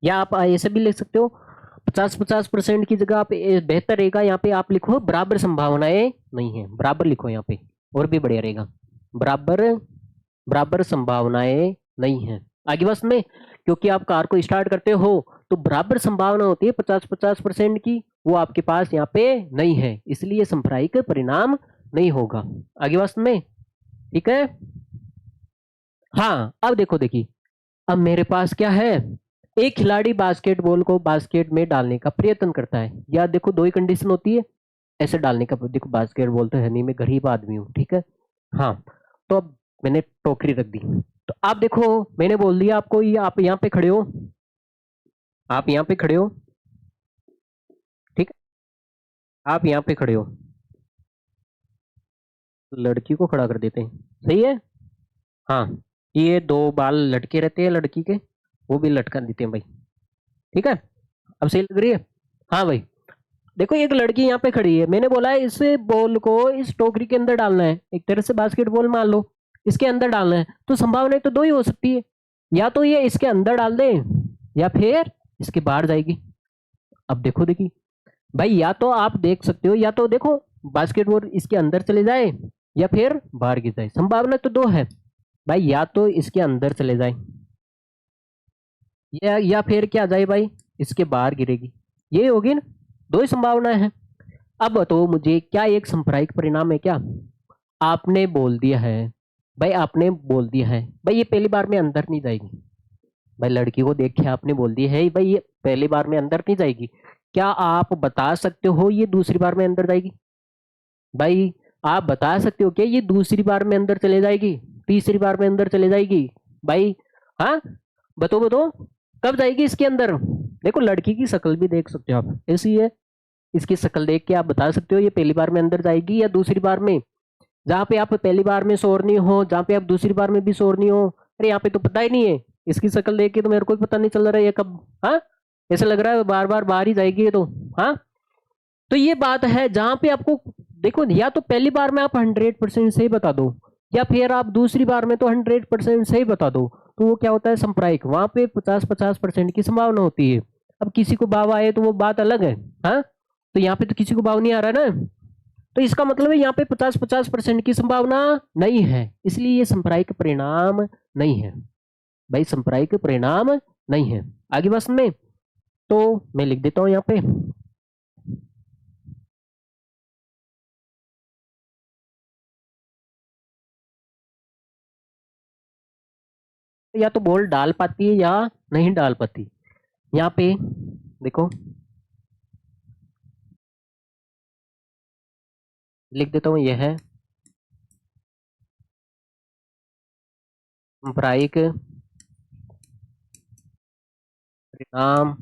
या आप ऐसे भी लिख सकते हो, 50-50% की जगह आप बेहतर रहेगा यहाँ पे आप लिखो बराबर संभावनाएं नहीं है, बराबर लिखो यहाँ पे, और भी बढ़िया रहेगा। बराबर बराबर संभावनाएं नहीं है। आगे बस में, क्योंकि आप कार को स्टार्ट करते हो तो बराबर संभावना होती है 50-50% की, वो आपके पास यहाँ पे नहीं है, इसलिए सांप्रायिक परिणाम नहीं होगा। आगे बस में, ठीक है। हाँ, अब देखिए, अब मेरे पास क्या है, एक खिलाड़ी बास्केटबॉल को बास्केट में डालने का प्रयत्न करता है। या देखो दो ही कंडीशन होती है ऐसे डालने का। देखो बास्केटबॉल तो है नहीं, मैं गरीब आदमी हूँ, ठीक है। हाँ, तो अब मैंने टोकरी रख दी। तो आप देखो, मैंने बोल दिया आपको, ये आप यहाँ पे खड़े हो, आप यहाँ पे खड़े हो, ठीक है, आप यहाँ पे खड़े हो, लड़की को खड़ा कर देते हैं, सही है। हाँ, ये 2 बाल लटके रहते हैं लड़की के, वो भी लटका देते हैं भाई, ठीक है। अब सही लग रही है? हाँ भाई, देखो एक लड़की यहाँ पे खड़ी है, मैंने बोला है इस बॉल को इस टोकरी के अंदर डालना है, एक तरह से बास्केटबॉल मान लो, इसके अंदर डालना है। तो संभावना तो दो ही हो सकती है, या तो ये इसके अंदर डाल दे या फिर इसके बाहर जाएगी। अब देखो देखिए भाई, या तो आप देख सकते हो, या तो देखो बास्केटबॉल इसके अंदर चले जाए या फिर बाहर गिर जाए। संभावना तो दो है भाई, या तो इसके अंदर चले जाए या फिर क्या जाए भाई, इसके बाहर गिरेगी। ये होगी ना, दो ही संभावना है। अब तो मुझे क्या एक सांप्रायिक परिणाम है क्या? आपने बोल दिया है भाई, आपने बोल दिया है भाई ये पहली बार में अंदर नहीं जाएगी। भाई लड़की को देख के आपने बोल दिया है भाई ये पहली बार में अंदर नहीं जाएगी। क्या आप बता सकते हो ये दूसरी बार में अंदर जाएगी? भाई आप बता सकते हो क्या ये दूसरी बार में अंदर चले जाएगी, तीसरी बार में अंदर चले जाएगी? भाई हाँ, बताओ बताओ, कब जाएगी इसके अंदर? देखो लड़की की शक्ल भी देख सकते हो आप, ऐसी है, इसकी शक्ल देख के आप बता सकते हो ये पहली बार में अंदर जाएगी या दूसरी बार में। जहाँ पे आप पहली बार में श्योर नहीं हो, जहाँ पे आप दूसरी बार में भी श्योर नहीं हो, अरे यहाँ पे तो पता ही नहीं है। इसकी शक्ल देख के तो मेरे को भी पता नहीं चल रहा है ये कब, हाँ, ऐसा लग रहा है बार बार बाहर ही जाएगी ये तो। हाँ, तो ये बात है जहां पे आपको देखो, या तो पहली बार में आप 100% सही बता दो, या फिर आप दूसरी बार में तो 100% सही बता दो, तो वो क्या होता है संप्रायिक, वहां पे 50-50% की संभावना होती है। अब किसी को भाव आए तो वो बात अलग है। हाँ, तो यहाँ पे तो किसी को भाव नहीं आ रहा ना, तो इसका मतलब है यहाँ पे 50-50% की संभावना नहीं है, इसलिए ये संप्रायिक परिणाम नहीं है भाई, संप्रायिक परिणाम नहीं है। आगे बात में, तो मैं लिख देता हूं यहाँ पे, या तो बॉल डाल पाती है या नहीं डाल पाती। यहाँ पे देखो, लिख देता हूँ, यह है सांप्रायिक परिणाम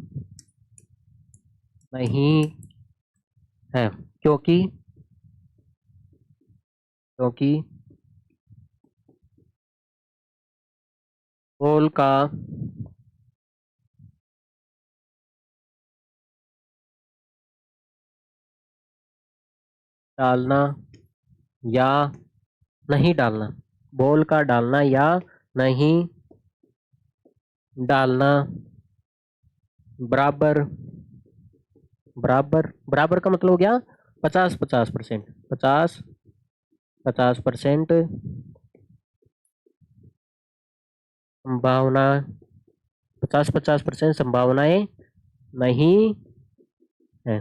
नहीं है, क्योंकि क्योंकि बॉल का डालना या नहीं डालना, बॉल का डालना या नहीं डालना बराबर बराबर बराबर का मतलब हो गया 50-50%, 50-50% संभावना, 50-50% संभावनाएं नहीं है।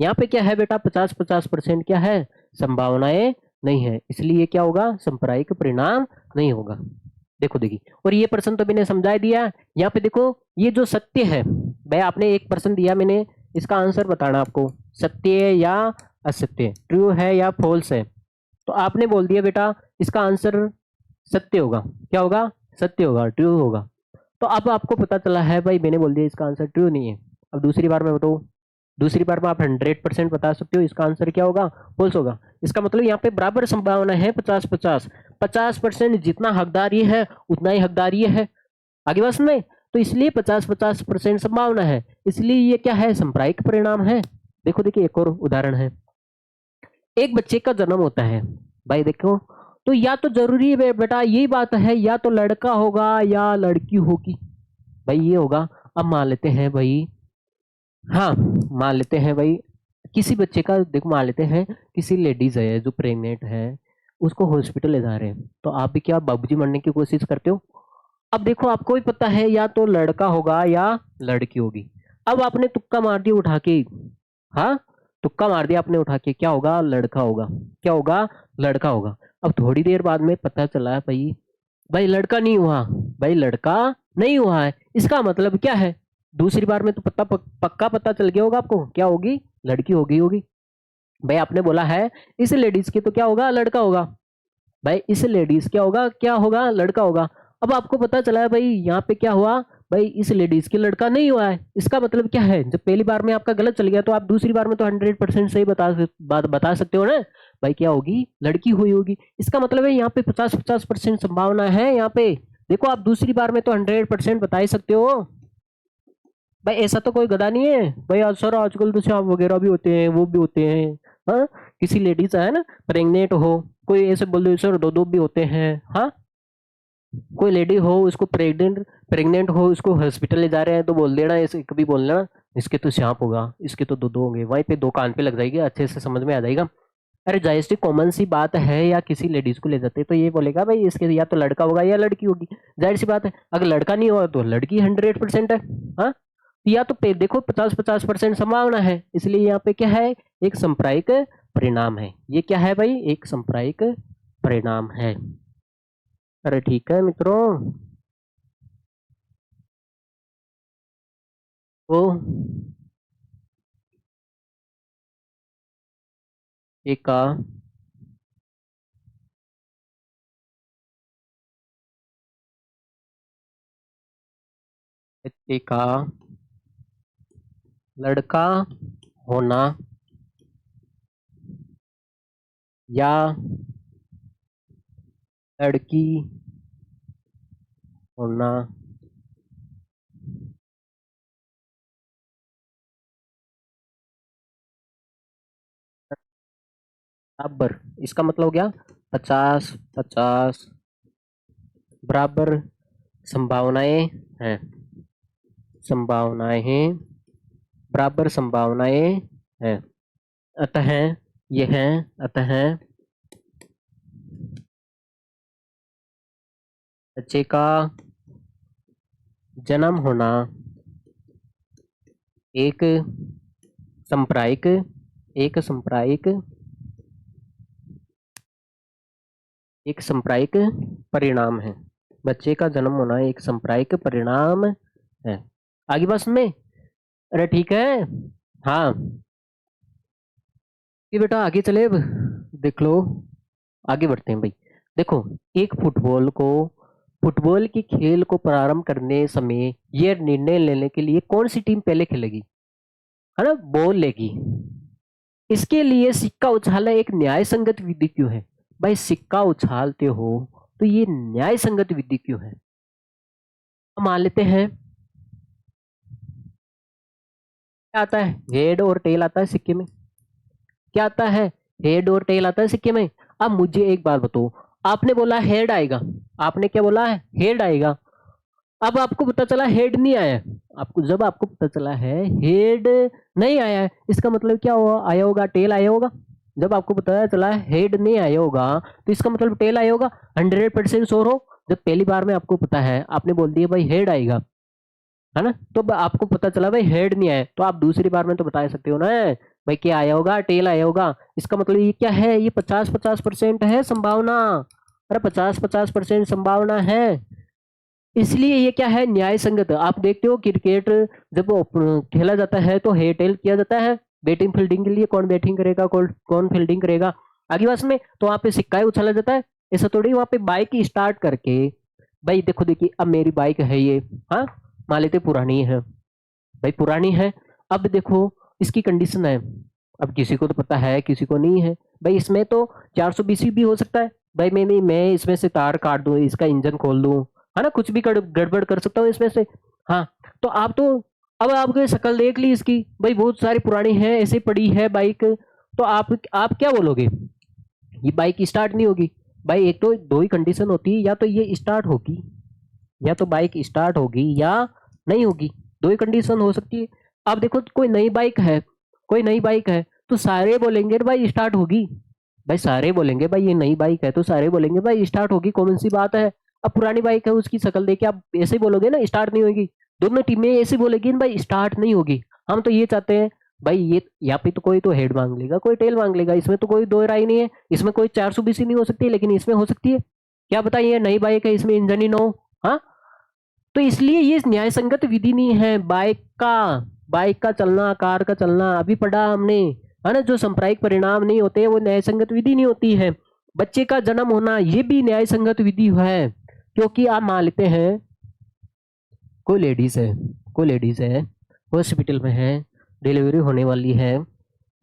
यहाँ पे क्या है बेटा, 50-50% क्या है, संभावनाएं नहीं है, इसलिए क्या होगा, संप्रायिक परिणाम नहीं होगा। देखो देखिए, और ये प्रश्न तो मैंने समझा दिया। यहाँ पे देखो, ये जो सत्य है भाई, आपने एक प्रश्न दिया, मैंने इसका आंसर बताना आपको, सत्य है या असत्य, ट्रू है या फॉल्स है। तो आपने बोल दिया बेटा इसका आंसर सत्य होगा, क्या होगा, सत्य होगा, ट्रू होगा। तो अब आपको पता चला है भाई, मैंने बोल दिया इसका आंसर ट्रू नहीं है। अब दूसरी बार में बताओ, दूसरी बार में आप 100% बता सकते हो इसका आंसर क्या होगा, फॉल्स होगा। इसका मतलब यहाँ पे बराबर संभावना है, 50-50, 50% जितना हकदार ये है उतना ही हकदार ये है। आगे बात सुन, तो इसलिए 50-50% संभावना है, इसलिए ये क्या है, संप्रायिक परिणाम है। देखो देखिए, एक और उदाहरण है, एक बच्चे का जन्म होता है भाई, देखो, तो या तो जरूरी है बेटा, यही बात है, या तो लड़का होगा या लड़की होगी भाई, ये होगा। अब मान लेते हैं भाई, हाँ, मान लेते हैं भाई, किसी बच्चे का देखो, मान लेते हैं किसी लेडीज है जो प्रेग्नेंट है, उसको हॉस्पिटल ले जा रहे हैं, तो आप भी क्या बाबूजी बनने की कोशिश करते हो। अब देखो, आपको भी पता है या तो लड़का होगा या लड़की होगी। अब आपने तुक्का मार दिया उठा के, हाँ, तुक्का मार दिया आपने उठा के, क्या होगा, लड़का होगा, क्या होगा, लड़का होगा। अब थोड़ी देर बाद में पता चला भाई, भाई लड़का नहीं हुआ, भाई लड़का नहीं हुआ है, इसका मतलब क्या है, दूसरी बार में तो पक्का पता चल गया होगा आपको, क्या होगी, लड़की होगी होगी। भाई आपने बोला है इस लेडीज की, तो क्या होगा, लड़का होगा। भाई इस लेडीज क्या होगा, क्या होगा, लड़का होगा। अब आपको पता चला है भाई यहाँ पे क्या हुआ, भाई इस लेडीज की लड़का नहीं हुआ है, इसका मतलब क्या है, जब पहली बार में आपका गलत चल गया तो आप दूसरी बार में तो 100% सही बता सकते हो ना। भाई क्या होगी, लड़की हुई होगी, इसका मतलब है यहाँ पे 50-50% संभावना है यहाँ पे। देखो, आप दूसरी बार में तो 100% बता ही सकते हो भाई, ऐसा तो कोई गधा नहीं है भाई। आज सर आजकल तो सांप वगैरह भी होते हैं, वो भी होते हैं। हाँ, किसी लेडीज है ना, प्रेग्नेंट हो, कोई ऐसे बोल दो सर, दो दो भी होते हैं। हाँ, कोई लेडी हो, उसको प्रेग्नेंट प्रेग्नेंट हो, उसको हॉस्पिटल ले जा रहे हैं, तो बोल देना, ऐसे कभी बोलना, इसके तो सांप होगा, इसके तो दो दो होंगे, वहीं पे दो कान पे लग जाएगी, अच्छे से समझ में आ जाएगा। अरे जाहिर सी कॉमन सी बात है, या किसी लेडीज को ले जाते तो ये बोलेगा भाई इसके या तो लड़का होगा या लड़की होगी, जाहिर सी बात है। अगर लड़का नहीं होगा तो लड़की 100% है। हाँ, या तो देखो 50-50% संभावना है, इसलिए यहाँ पे क्या है, एक सांप्रायिक परिणाम है। ये क्या है भाई, एक सांप्रायिक परिणाम है। अरे ठीक है मित्रों, तो एक का एक का लड़का होना या लड़की होना बराबर, इसका मतलब हो गया 50 50 बराबर संभावनाएं हैं, संभावनाएं हैं बराबर संभावनाएं हैं। अतः यह अतः बच्चे का जन्म होना एक सांप्रदायिक एक सांप्रदायिक एक सांप्रदायिक परिणाम है। बच्चे का जन्म होना एक सांप्रदायिक परिणाम है। आगे बस में, अरे ठीक है। हाँ, ये बेटा आगे चले अब, देख लो, आगे बढ़ते हैं भाई। देखो, एक फुटबॉल की खेल को प्रारंभ करने समय यह निर्णय लेने के लिए कौन सी टीम पहले खेलेगी, है ना, बॉल लेगी। इसके लिए सिक्का उछालना एक न्याय संगत विधि क्यों है? भाई सिक्का उछालते हो तो ये न्याय संगत विधि क्यों है? हम मान लेते हैं क्या आता है, हेड और टेल आता है सिक्के में। क्या आता है? हेड और टेल आता है सिक्के में। अब मुझे एक बात बताओ, आपने बोला हेड आएगा, आपने क्या बोला है, हेड आएगा। अब आपको पता चला हेड नहीं आया है। जब आपको पता चला है हेड नहीं आया है, इसका मतलब क्या हुआ, आया होगा, टेल आया होगा। जब आपको पता चला हेड नहीं आया होगा तो इसका मतलब टेल आया होगा। 100% श्योर हो। जब पहली बार में आपको पता है, आपने बोल दिया भाई हेड आएगा, है ना, तो आपको पता चला भाई हेड नहीं आया, तो आप दूसरी बार में तो बता सकते हो ना भाई क्या आया होगा, टेल आया होगा। इसका मतलब ये क्या है, ये 50-50% है संभावना। अरे 50-50% संभावना है, इसलिए ये क्या है, न्याय संगत। आप देखते हो क्रिकेट जब खेला जाता है तो हेड टेल किया जाता है। बैटिंग फील्डिंग के लिए कौन बैटिंग करेगा, कौन कौन फील्डिंग करेगा, आगे बात में तो वहां पे सिक्का ही उछाला जाता है। ऐसा थोड़ी वहां पे बाइक स्टार्ट करके, भाई देखो देखिए, अब मेरी बाइक है ये, हाँ, मान लेते पुरानी है, भाई पुरानी है। अब देखो इसकी कंडीशन है, अब किसी को तो पता है किसी को नहीं है। भाई इसमें तो 420 भी हो सकता है। भाई मैं इसमें से तार काट दूं, इसका इंजन खोल दूं, है ना, कुछ भी गड़बड़ कर सकता हूँ इसमें से। हाँ, तो आप तो, अब आपने शक्ल देख ली इसकी, भाई बहुत सारी पुरानी है, ऐसे पड़ी है बाइक, तो आप क्या बोलोगे, ये बाइक स्टार्ट नहीं होगी। भाई एक तो दो ही कंडीशन होती है, या तो ये स्टार्ट होगी, या तो बाइक स्टार्ट होगी या नहीं होगी, दो ही कंडीशन हो सकती है। अब देखो कोई नई बाइक है, कोई नई बाइक है तो सारे बोलेंगे भाई स्टार्ट होगी। भाई सारे बोलेंगे भाई ये नई बाइक है तो सारे बोलेंगे भाई स्टार्ट होगी, कॉमन सी बात है। अब पुरानी बाइक है, उसकी शक्ल देख के आप ऐसे ही बोलोगे ना स्टार्ट नहीं होगी। दोनों टीमें ऐसे बोलेगी ना भाई स्टार्ट नहीं होगी। हम तो ये चाहते हैं भाई, ये यहाँ पे तो कोई तो हेड मांग लेगा, कोई टेल मांग लेगा, इसमें तो कोई दो राय नहीं है। इसमें कोई 420 नहीं हो सकती, लेकिन इसमें हो सकती है। क्या बताइए, नई बाइक है, इसमें इंजन ही ना हो। हाँ, तो इसलिए ये न्याय संगत विधि नहीं है। बाइक का चलना, कार का चलना अभी पढ़ा हमने, है ना, जो सांप्रदायिक परिणाम नहीं होते वो न्याय संगत विधि नहीं होती है। बच्चे का जन्म होना ये भी न्याय संगत विधि है, क्योंकि आप मान लेते हैं कोई लेडीज है, कोई लेडीज है, हॉस्पिटल में है, डिलीवरी होने वाली है,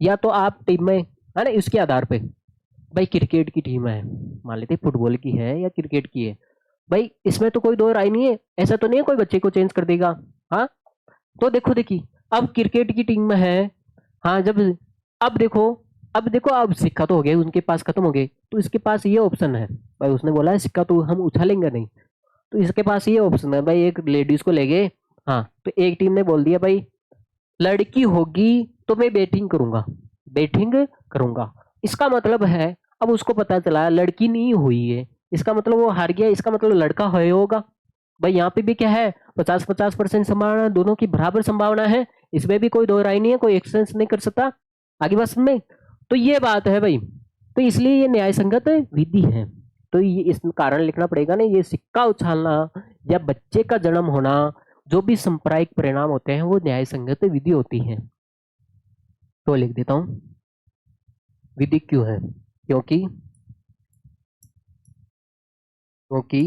या तो आप टीम में, है ना, इसके आधार पे, भाई क्रिकेट की टीम है, मान लेते फुटबॉल की है या क्रिकेट की है, भाई इसमें तो कोई दो राय नहीं है। ऐसा तो नहीं है कोई बच्चे को चेंज कर देगा। हाँ, तो देखो देखी, अब क्रिकेट की टीम में है, हाँ, जब, अब देखो, अब सिक्का तो हो गया उनके पास, खत्म हो गए, तो इसके पास ये ऑप्शन है, भाई उसने बोला है सिक्का तो हम उछालेंगे नहीं, तो इसके पास ये ऑप्शन है भाई, एक लेडीज को ले गए। हाँ, तो एक टीम ने बोल दिया भाई लड़की होगी तो मैं बैटिंग करूंगा, बैटिंग करूंगा। इसका मतलब है, अब उसको पता चला लड़की नहीं हुई है, इसका मतलब वो हार गया, इसका मतलब लड़का है होगा। भाई यहाँ पे भी क्या है, 50-50% संभावना, दोनों की बराबर संभावना है। इसमें भी कोई दो राय नहीं है, कोई एक्सचेंज नहीं कर सकता। आगे बस में, तो ये बात है भाई, तो इसलिए ये न्याय संगत विधि है। तो ये इस कारण लिखना पड़ेगा ना, ये सिक्का उछालना या बच्चे का जन्म होना, जो भी सांप्रदायिक परिणाम होते हैं वो न्याय संगत विधि होती है। तो लिख देता हूँ, विधि क्यों है, क्योंकि क्योंकि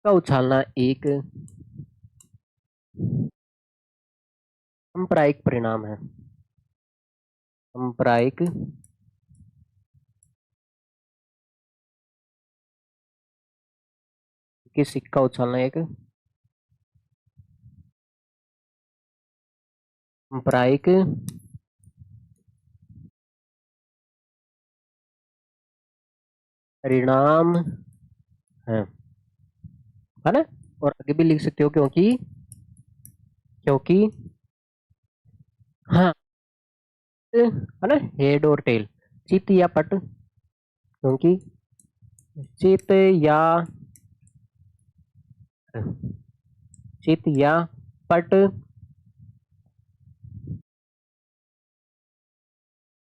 का उछालना एक सांप्रदायिक परिणाम है, सांप्रदायिक कि सिक्का उछालना एक सांप्रदायिक परिणाम है ना। और आगे भी लिख सकते हो क्योंकि क्योंकि हाँ है ना, हेड और टेल, चित या पट, क्योंकि चित या चित या पट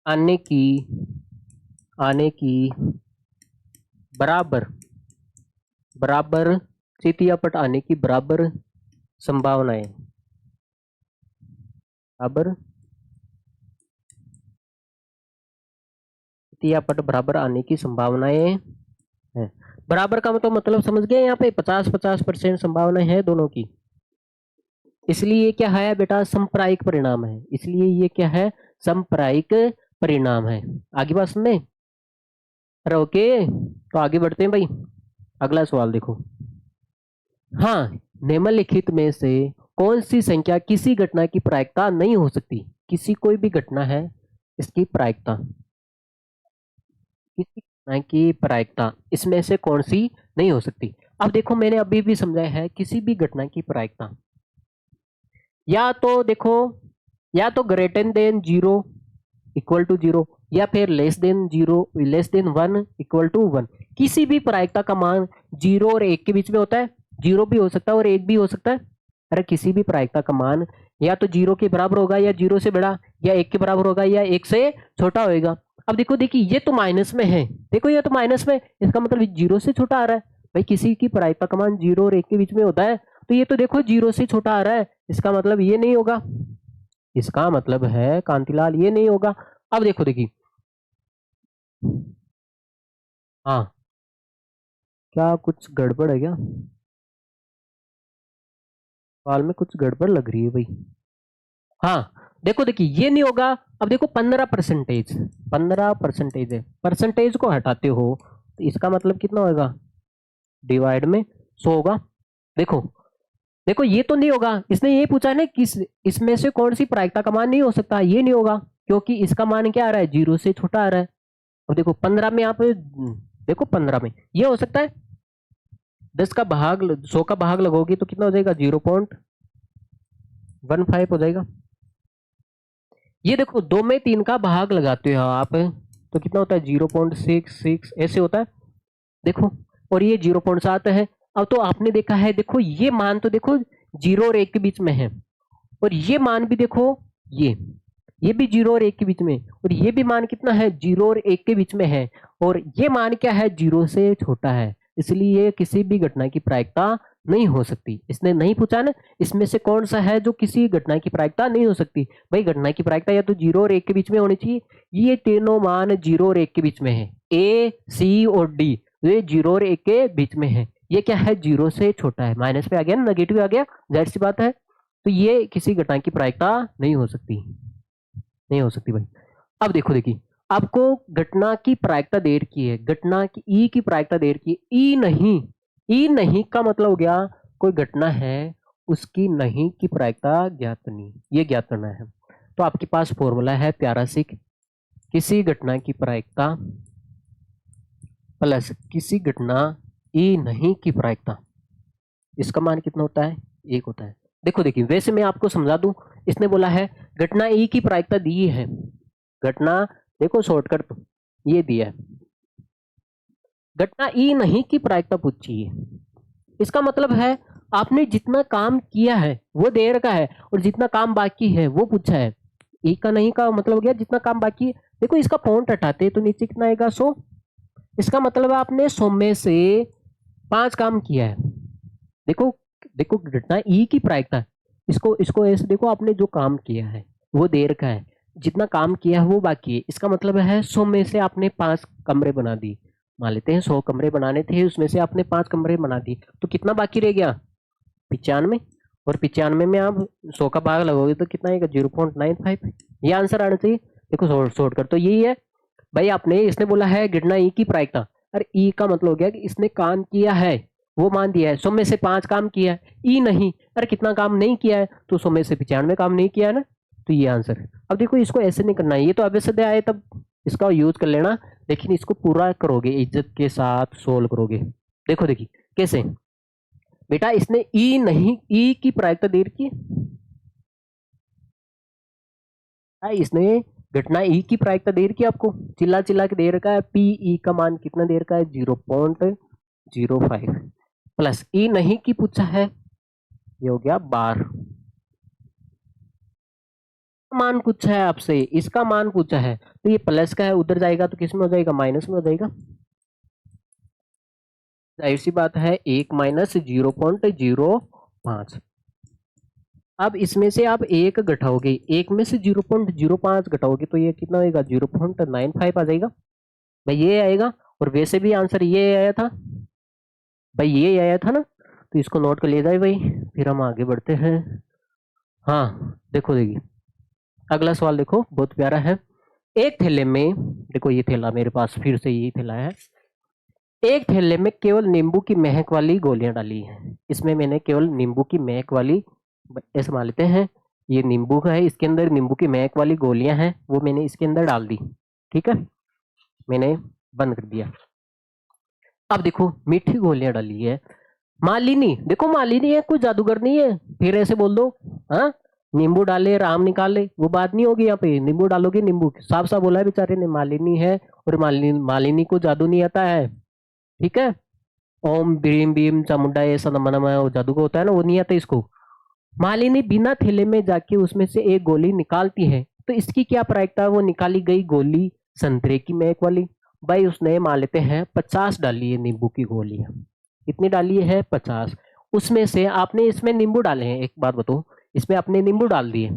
आने की बराबर बराबर चित या पट आने की बराबर संभावनाएं, बराबर चित या पट बराबर आने की संभावनाएं है। बराबर का मतलब समझ गए, यहाँ पे 50-50% संभावना है दोनों की, इसलिए ये क्या है बेटा, सांप्रदायिक परिणाम है, इसलिए ये क्या है, सांप्रदायिक परिणाम है। आगे बात सुनने, अरे ओके, तो आगे बढ़ते हैं भाई। अगला सवाल देखो, हाँ, निम्नलिखित में से कौन सी संख्या किसी घटना की प्रायिकता नहीं हो सकती। किसी कोई भी घटना है, इसकी प्रायिकता, किसी घटना की प्रायिकता इसमें से कौन सी नहीं हो सकती। अब देखो मैंने अभी भी समझाया है, किसी भी घटना की प्रायिकता या तो देखो, या तो greater than zero equal to zero, या फिर less than zero less than one equal to one. किसी भी प्रायिकता का मान जीरो और एक के बीच में होता है, जीरो भी हो सकता है और एक भी हो सकता है। अरे किसी भी प्रायिकता का मान या तो जीरो के बराबर होगा, या जीरो से बड़ा, या एक के बराबर होगा, या एक से छोटा होगा। अब देखो, देखिए ये तो माइनस में है, देखो ये तो माइनस में, इसका मतलब जीरो से छोटा आ रहा है। भाई किसी की प्रायिकता का मान जीरो और एक के बीच में होता है, तो ये तो देखो जीरो से छोटा आ रहा है, इसका मतलब ये नहीं होगा, इसका मतलब है कांतिलाल ये नहीं होगा। अब देखो, देखिए, हाँ, क्या कुछ गड़बड़ है क्या, सवाल में कुछ गड़बड़ लग रही है भाई। हाँ देखो, देखिए ये नहीं होगा। अब देखो 15%, 15% है, परसेंटेज को हटाते हो तो इसका मतलब कितना होगा, डिवाइड में 100 होगा। देखो, देखो ये तो नहीं होगा, इसने ये पूछा है ना किस इसमें से कौन सी प्रायिकता का मान नहीं हो सकता, ये नहीं होगा, क्योंकि इसका मान क्या आ रहा है, जीरो से छोटा आ रहा है। अब देखो 15 में आप देखो 15 में ये हो सकता है, 10 का भाग 100 का भाग लगोगे तो कितना हो जाएगा, 0.15 हो जाएगा। ये देखो 2 में 3 का भाग लगाते हो आप तो कितना होता है, 0.66 ऐसे होता है। देखो, और ये 0.7 है। अब तो आपने देखा है, देखो ये मान तो देखो जीरो और एक के बीच में है, और ये मान भी देखो, ये भी जीरो और एक के बीच में, और ये भी मान कितना है, जीरो और एक के बीच में है, और ये मान क्या है, जीरो से छोटा है, इसलिए किसी भी घटना की प्रायिकता नहीं हो सकती। इसने नहीं पूछा ना, इसमें से कौन सा है जो किसी घटना की प्रायिकता नहीं हो सकती। भाई घटना की प्रायिकता या तो जीरो और एक के बीच में होनी चाहिए, ये तीनों मान जीरो और एक के बीच में है, ए सी और डी, ये जीरो और एक के बीच में है, ये क्या है, जीरो से छोटा है, माइनस पे आ गया ना, नेगेटिव आ गया, जाहिर सी बात है, तो ये किसी घटना की प्रायिकता नहीं हो सकती, नहीं हो सकती भाई। अब देखो, देखिए आपको घटना की प्रायिकता दे रखी है, घटना की ई की प्रायिकता दे रखी है, ई नहीं, ई नहीं का मतलब हो गया कोई घटना है उसकी नहीं की प्रायिकता ज्ञात नहीं, ये ज्ञात करना है। तो आपके पास फॉर्मूला है प्यारा सिक, किसी घटना की प्रायिकता प्लस किसी घटना ई नहीं की प्रायिकता, इसका मान कितना होता है, एक होता है। देखो, देखिए वैसे मैं आपको समझा दूं, इसने बोला है घटना ई की प्रायिकता दी है, घटना, देखो शॉर्टकट तो ये दिया है, घटना ई नहीं की प्रायिकता पूछी है, इसका मतलब है आपने जितना काम किया है वो दे रखा है, और जितना काम बाकी है वो पूछा है। ई का नहीं का मतलब हो गया जितना काम बाकी है। देखो इसका फॉन्ट हटाते तो नीचे कितना आएगा, 100, इसका मतलब है आपने 100 में से 5 काम किया है। देखो, देखो घटना ई की प्रायिकता, इसको इसको ऐसे देखो, आपने जो काम किया है वो दे रखा है, जितना काम किया है वो बाकी है, इसका मतलब है 100 में से आपने 5 कमरे बना दी, मान लेते हैं 100 कमरे बनाने थे, उसमें से आपने 5 कमरे बना दिए, तो कितना बाकी रह गया, 95, और 95 में आप 100 का भाग लगोगे तो कितना आएगा, 0.95, ये आंसर आना चाहिए। देखो शॉर्ट कर तो यही है भाई, आपने इसने बोला है घटना ई की प्रायिकता, अरे ई का मतलब हो गया कि इसने काम किया है, वो मान दिया है 100 में से 5 काम किया है, ई नहीं, अरे कितना काम नहीं किया है, तो 100 में से 95 काम नहीं किया है ना, तो ये आंसर है। अब देखो इसको ऐसे नहीं करना है, ये तो अवश्य आए तब इसका यूज कर लेना, लेकिन इसको पूरा करोगे, इज्जत के साथ सोल्व करोगे। देखो देखिए कैसे बेटा, इसने ई नहीं, ई की प्रायिकता दे रखी है, इसने घटना ई की प्रायिकता दे रखी है आपको, चिल्ला चिल्ला के दे रखा है, पी ई का मान कितना दे रखा है 0.05 प्लस ई नहीं की पूछा है, ये हो गया बार, मान पूछा है आपसे, इसका मान पूछा है, तो ये प्लस का है, उधर जाएगा तो किस में हो जाएगा, माइनस में हो जाएगा। जाहिर सी बात है 1 माइनस 0.05। अब इसमें से आप एक घटाओगे, एक में से 0.05 घटाओगे तो ये कितना होगा 0.95 आ जाएगा भाई, ये आएगा। और वैसे भी आंसर ये आया था भाई, ये आया था ना, तो इसको नोट कर लिया जाए भाई, फिर हम आगे बढ़ते हैं। हाँ देखो देखिए अगला सवाल देखो, बहुत प्यारा है। एक थैले में, देखो ये थैला मेरे पास, फिर से ये थैला है, एक थैले में केवल नींबू की महक वाली गोलियां डाली हैं, इसमें मैंने केवल नींबू की महक वाली, ऐसे मान लेते हैं ये नींबू का है, इसके अंदर नींबू की महक वाली गोलियां हैं, वो मैंने इसके अंदर डाल दी, ठीक है, मैंने बंद कर दिया। अब देखो मीठी गोलियां डाली है, मालिनी, देखो मालिनी है, कोई जादूगर नहीं है, फिर ऐसे बोल दो हाँ नींबू डाले राम निकाले, वो बात नहीं होगी यहाँ पे, नींबू डालोगे, नींबू साफ साफ बोला है बेचारे ने, मालिनी है, और मालिनी, मालिनी को जादू नहीं आता है, ठीक है, ओम भीम भीम चामुंडा ऐसा नमः नमः वो जादू का होता है ना, वो नहीं आता इसको। मालिनी बिना थैले में जाके उसमें से एक गोली निकालती है, तो इसकी क्या प्रायिकता है, वो निकाली गई गोली संतरे की महक वाली, भाई उसने मान लेते हैं 50 डाली है नींबू की गोलियां, कितनी डाली है 50, उसमें से आपने इसमें नींबू डाले हैं, एक बात बताओ, इसमें आपने नींबू डाल दिए,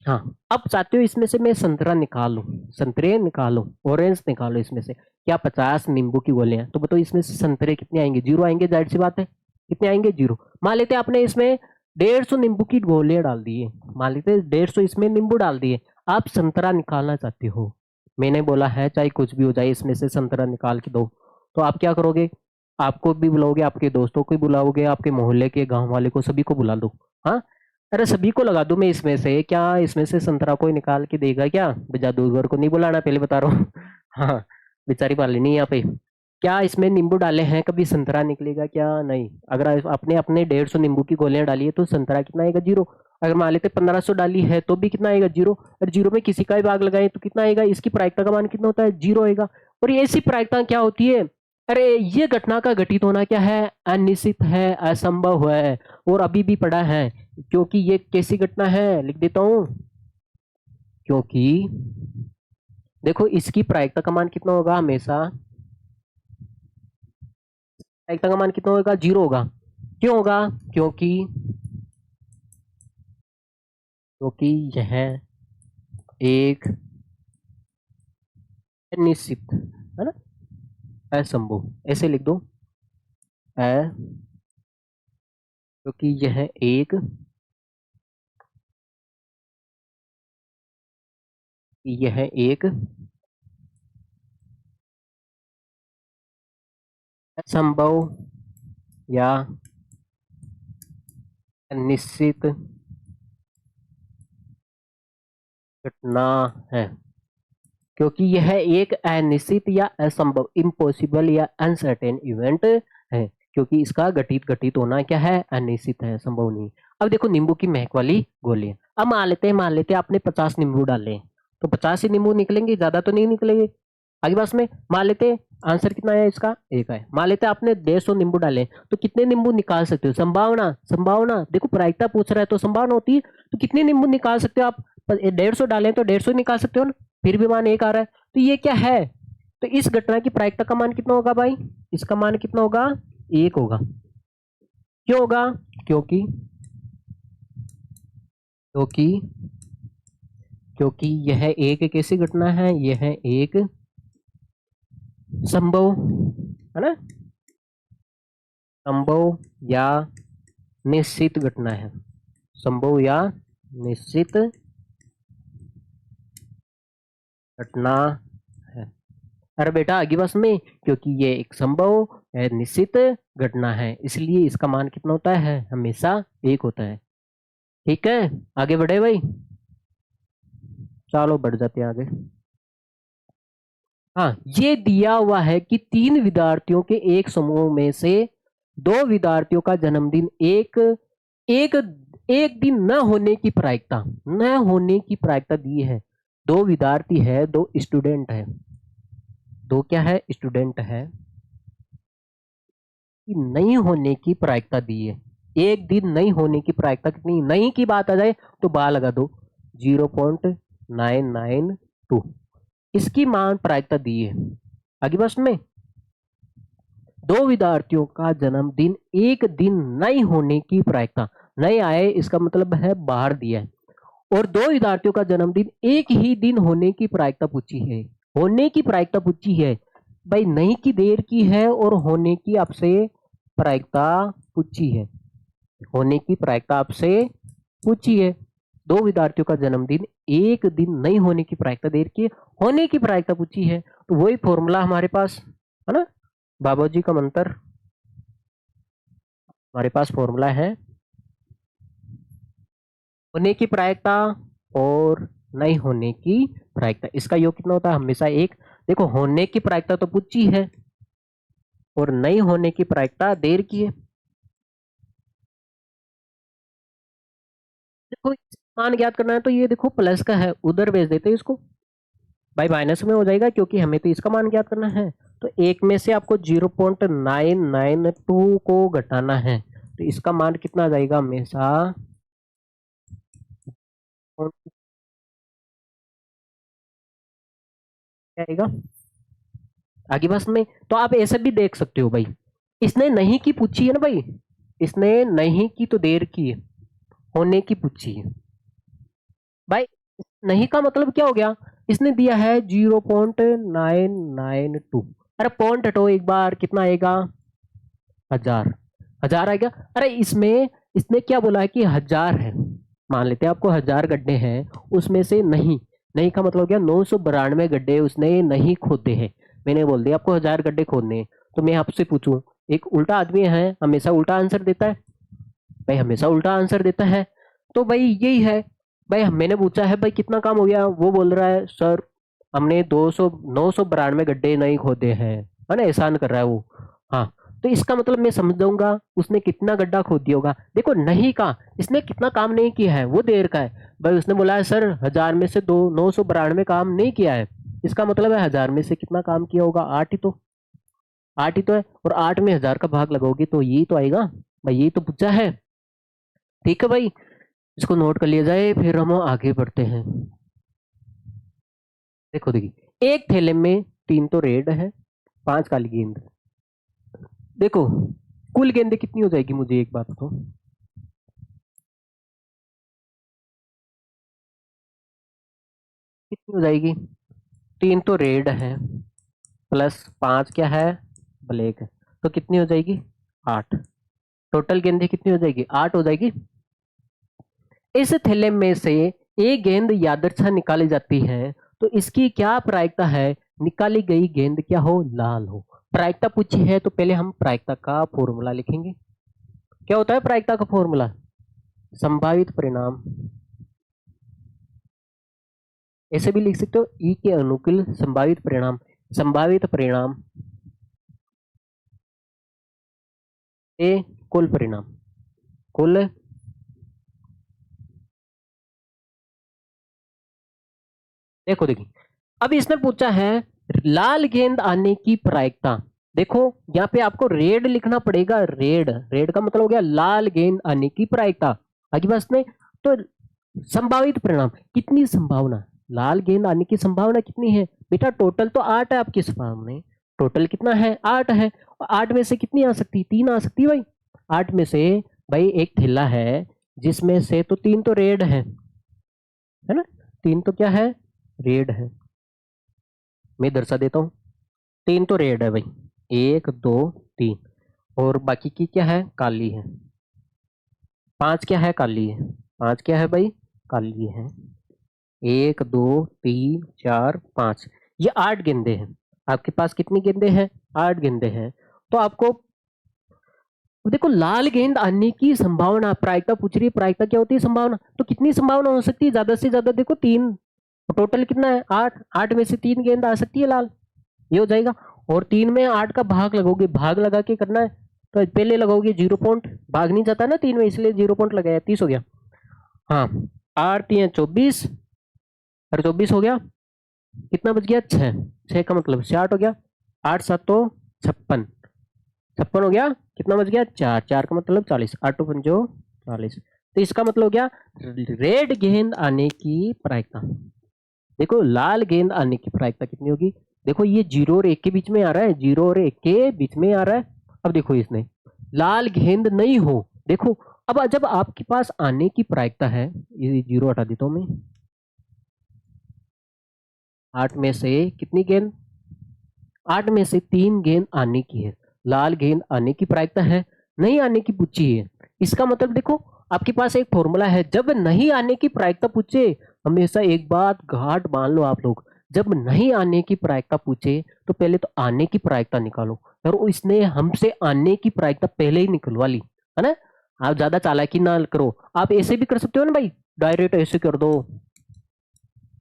हाँ, अब चाहते हो इसमें से मैं संतरा निकालूं, संतरे निकालूं, ऑरेंज निकालो, इसमें से क्या 50 नींबू की गोलियां, तो बताओ इसमें से संतरे कितने आएंगे, 0 आएंगे, जाहिर सी बात है, कितने आएंगे 0। मान लेते हैं आपने इसमें 150 नींबू की गोलियां डाल दी है, मान लेते हैं 150 इसमें नींबू डाल दिए, आप संतरा निकालना चाहते हो, मैंने बोला है चाहे कुछ भी हो जाए इसमें से संतरा निकाल के दो, तो आप क्या करोगे, आपको भी बुलाओगे, आपके दोस्तों को भी बुलाओगे, आपके मोहल्ले के गांव वाले को, सभी को बुला दो, हाँ, अरे सभी को लगा दूं मैं इसमें से, क्या इसमें से संतरा कोई निकाल के देगा क्या, जादूगर को नहीं बुलाना, पहले बता रहा हूँ हाँ बेचारी मालिनी यहाँ पे, क्या इसमें नींबू डाले हैं कभी संतरा निकलेगा क्या, नहीं, अगर आपने अपने 150 नींबू की गोलियां डाली है तो संतरा कितना आएगा 0, अगर मान लेते 1500 डाली है तो भी कितना आएगा 0, और 0 में किसी का भी भाग लगाए तो कितना आएगा, इसकी प्रायिकता का मान कितना होता है 0 आएगा। और ये ऐसी प्रायिकता क्या होती है, अरे ये घटना का घटित होना क्या है, अनिश्चित है, असंभव है, और अभी भी पड़ा है, क्योंकि ये कैसी घटना है, लिख देता हूं, क्योंकि देखो इसकी प्रायिकता का मान कितना होगा, हमेशा प्रायिकता का मान कितना होगा 0 होगा, क्यों होगा, क्योंकि क्योंकि यह एक अनिश्चित है ना, असंभव, ऐसे लिख दो, क्योंकि यह एक असंभव या अनिश्चित घटना है, क्योंकि यह एक अनिश्चित या असंभव, इम्पॉसिबल या अनसर्टेन इवेंट है, क्योंकि इसका घटित घटित होना क्या है, अनिश्चित है, संभव नहीं। अब देखो नींबू की महक वाली गोली, अब मान लेते हैं आपने 50 नींबू डाले, तो 50 ही नींबू निकलेंगे, ज्यादा तो नहीं निकलेंगे, आगे पास में मान लेते आंसर कितना है इसका, एक है, मान लेते आपने 150 नींबू डाले, तो कितने नींबू निकाल सकते हो, संभावना, संभावना देखो प्रायिकता पूछ रहा है तो संभावना होती है, तो कितने नींबू निकाल सकते हो आप, 150 डालें तो 150 निकाल सकते हो ना, फिर भी मान एक आ रहा है, तो ये क्या है, तो इस घटना की प्रायिकता का मान कितना होगा भाई, इसका मान कितना होगा, एक होगा, क्यों होगा, क्योंकि क्योंकि क्योंकि यह एक कैसी घटना है, यह एक संभव है ना, संभव या निश्चित घटना है, संभव या निश्चित घटना है। अरे बेटा आगे बस में, क्योंकि ये एक संभव है, निश्चित घटना है, इसलिए इसका मान कितना होता है, हमेशा 1 होता है। ठीक है, आगे बढ़े भाई, चलो बढ़ जाते हैं आगे। हाँ, ये दिया हुआ है कि 3 विद्यार्थियों के एक समूह में से 2 विद्यार्थियों का जन्मदिन एक एक एक दिन न होने की प्रायिकता, न होने की प्रायिकता दी है। 2 विद्यार्थी है, 2 स्टूडेंट है, 2 क्या है, स्टूडेंट है, कि नहीं होने की प्रायिकता दी है। एक दिन नहीं होने की प्रायिकता कितनी, नहीं की बात आ जाए तो बा लगा दो, 0.992, इसकी मान प्रायिकता दी है। आगे बस में 2 विद्यार्थियों का जन्मदिन एक दिन नहीं होने की प्रायिकता, नहीं आए इसका मतलब है बाहर दिया है, और 2 विद्यार्थियों का जन्मदिन एक ही दिन होने की प्रायिकता पूछी है, होने की प्रायिकता पूछी है भाई, नहीं की देर की है और होने की आपसे प्रायिकता पूछी है, होने की प्रायिकता आपसे पूछी है। 2 विद्यार्थियों का जन्मदिन एक दिन नहीं होने की प्रायिकता देर की, होने की प्रायिकता पूछी है, तो वही फॉर्मूला हमारे पास है ना, बाबा जी का मंत्र, हमारे पास फॉर्मूला है होने की प्रायिकता और नहीं होने की प्रायिकता, इसका योग कितना होता है, हमेशा 1। देखो होने की प्रायिकता तो पूछी है और नहीं होने की प्रायिकता देर की है। देखो मान ज्ञात करना है तो ये देखो प्लस का है, उधर भेज देते हैं इसको, भाई माइनस में हो जाएगा क्योंकि हमें तो इसका मान ज्ञात करना है। तो एक में से आपको 0.992 को घटाना है, तो इसका मान कितना आ जाएगा, हमेशा क्या आएगा आगे बस में। तो आप ऐसे भी देख सकते हो भाई, इसने नहीं की पूछी है ना भाई, इसने नहीं की तो देर की है, होने की पूछी है भाई, नहीं का मतलब क्या हो गया, इसने दिया है 0.992, अरे पॉइंट हटो एक बार, कितना आएगा, 1000, 1000 आएगा। अरे इसमें इसने क्या बोला है कि 1000 है, मान लेते हैं आपको 1000 गड्ढे हैं, उसमें से नहीं, नहीं का मतलब क्या, 992 गड्ढे उसने नहीं खोदे हैं, मैंने बोल दिया आपको 1000 गड्ढे खोदने हैं, तो मैं आपसे पूछूं, एक उल्टा आदमी है हमेशा उल्टा आंसर देता है, भाई हमेशा उल्टा आंसर देता है, तो भाई यही है, भाई मैंने पूछा है भाई कितना काम हो गया, वो बोल रहा है सर हमने 992 गड्ढे नहीं खोदे हैं, है ना, एहसान कर रहा है वो। हाँ, तो इसका मतलब मैं समझ जाऊंगा उसने कितना गड्ढा खोद दिया होगा। देखो नहीं का, इसने कितना काम नहीं किया है वो देर का है, भाई उसने बोला है सर 1000 में से 992 काम नहीं किया है, इसका मतलब है 1000 में से कितना काम किया होगा, 8 ही तो, 8 ही तो है, और 8 में 1000 का भाग लगाओगे तो यही तो आएगा, भाई यही तो पूछा है। ठीक है भाई, इसको नोट कर लिया जाए, फिर हम आगे बढ़ते हैं। देखो देखिए, एक थैले में 3 तो रेड है, 5 काली गेंद, देखो कुल गेंदें कितनी हो जाएगी, मुझे एक बात बताओ, कितनी हो जाएगी, 3 तो रेड है प्लस 5 क्या है, ब्लैक है, तो कितनी हो जाएगी, 8, टोटल गेंदें कितनी हो जाएगी, 8 हो जाएगी। इस थैले में से एक गेंद यादृच्छा निकाली जाती है, तो इसकी क्या प्रायिकता है, निकाली गई गेंद क्या हो, लाल हो। प्रायिकता पूछी है तो पहले हम प्रायिकता का फॉर्मूला लिखेंगे, क्या होता है प्रायिकता का फॉर्मूला, संभावित परिणाम, ऐसे भी लिख सकते हो, ई के अनुकूल संभावित परिणाम, संभावित परिणाम ए कुल परिणाम, कुल, देखो देखिए, अब इसने पूछा है लाल गेंद आने की प्रायिकता, देखो यहाँ पे आपको रेड लिखना पड़ेगा, रेड, रेड का मतलब हो गया लाल गेंद आने की प्रायिकता, आगे बस में, तो संभावित परिणाम, कितनी संभावना, लाल गेंद आने की संभावना कितनी है बेटा, टोटल तो 8 है आपके सामने, टोटल कितना है, 8 है, और 8 में से कितनी आ सकती, 3 आ सकती है भाई, 8 में से भाई एक थैला है जिसमें से तो 3 तो रेड है ना, 3 तो क्या है, रेड है, मैं दर्शा देता हूँ, 3 तो रेड है भाई, 1 2 3, और बाकी की क्या है, काली है, 5 क्या है, काली है, 5 क्या है भाई, काली है, 1 2 3 4 5, ये 8 गेंदे हैं, आपके पास कितनी गेंदे हैं, 8 गेंदे हैं, तो आपको देखो लाल गेंद आने की संभावना, प्रायिकता पूछ रही है, प्रायिकता क्या होती है? संभावना। तो कितनी संभावना हो सकती है? ज्यादा से ज्यादा देखो 3, टोटल कितना है? 8, 8 में से 3 गेंद आ सकती है लाल, ये हो जाएगा। और 3 में 8 का भाग लगोगे, भाग लगा के करना है, तो पहले लगाओगे 0 पॉइंट, भाग नहीं जाता ना 3 में, इसलिए 0 पॉइंट लगाया, 30 हो गया। हाँ, 8 3 24, और 24 हो गया, कितना बच गया? 6, 6 का मतलब 60 हो गया, 8 7 तो 56, 56 हो गया, कितना बच गया? 4, 4 का मतलब 40, 8 पंजो 40। तो इसका मतलब हो गया रेड गेंद आने की प्रायिकता। देखो लाल गेंद आने की प्रायिकता कितनी होगी? देखो ये 0 और 1 के बीच में आ रहा है, 0 और 1 के बीच में आ रहा है। अब देखो इसने लाल गेंद नहीं हो, देखो अब जब आपके पास आने की प्रायिकता है, ये 0 हटा देता हूं मैं, 8 में से कितनी गेंद? 8 में से 3 गेंद आने की है, लाल गेंद आने की प्रायिकता है, नहीं आने की पूछी है। इसका मतलब देखो आपके पास एक फॉर्मूला है, जब नहीं आने की प्रायिकता पूछे, हमेशा एक बात गांठ बांध लो आप लोग, जब नहीं आने की प्रायिकता पूछे तो पहले तो आने की प्रायिकता निकालो, और इसने हमसे आने की प्रायिकता पहले ही निकलवा ली है ना। आप ज्यादा चालाकी ना करो, आप ऐसे भी कर सकते हो ना भाई, डायरेक्ट ऐसे कर दो,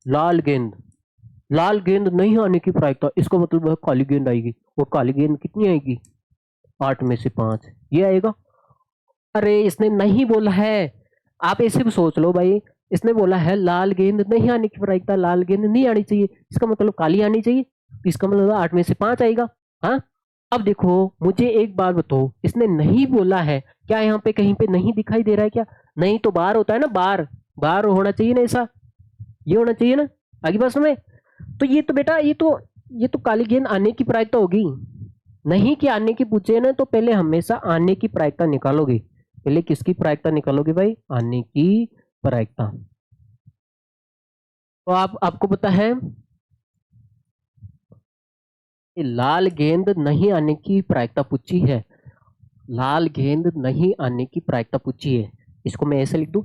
लाल गेंद, लाल गेंद नहीं आने की प्रायिकता, इसको मतलब काली गेंद आएगी, वो काली गेंद कितनी आएगी? 8 में से 5, ये आएगा। अरे इसने नहीं बोला है, आप ऐसे भी सोच लो भाई, इसने बोला है लाल गेंद नहीं आने की प्रायिकता, लाल गेंद नहीं आनी चाहिए, इसका मतलब काली आनी चाहिए, इसका मतलब 8 में से 5 आएगा। हाँ, अब देखो मुझे एक बात बताओ, इसने नहीं बोला है, क्या यहाँ पे कहीं पे नहीं दिखाई दे रहा है क्या? नहीं तो बार होता है ना, बार, बार होना चाहिए ना ऐसा, ये होना चाहिए ना, आगे बात में। तो ये तो बेटा ये तो काली गेंद आने की प्रायिकता होगी, नहीं कि आने की पूछे ना, तो पहले हमेशा आने की प्रायिकता निकालोगे, पहले किसकी प्रायिकता निकालोगे भाई? आने की प्रायिकता। तो आपको पता है कि लाल गेंद नहीं आने की प्रायिकता पूछी है, लाल गेंद नहीं आने की प्रायिकता पूछी है, इसको मैं ऐसे लिख दूं,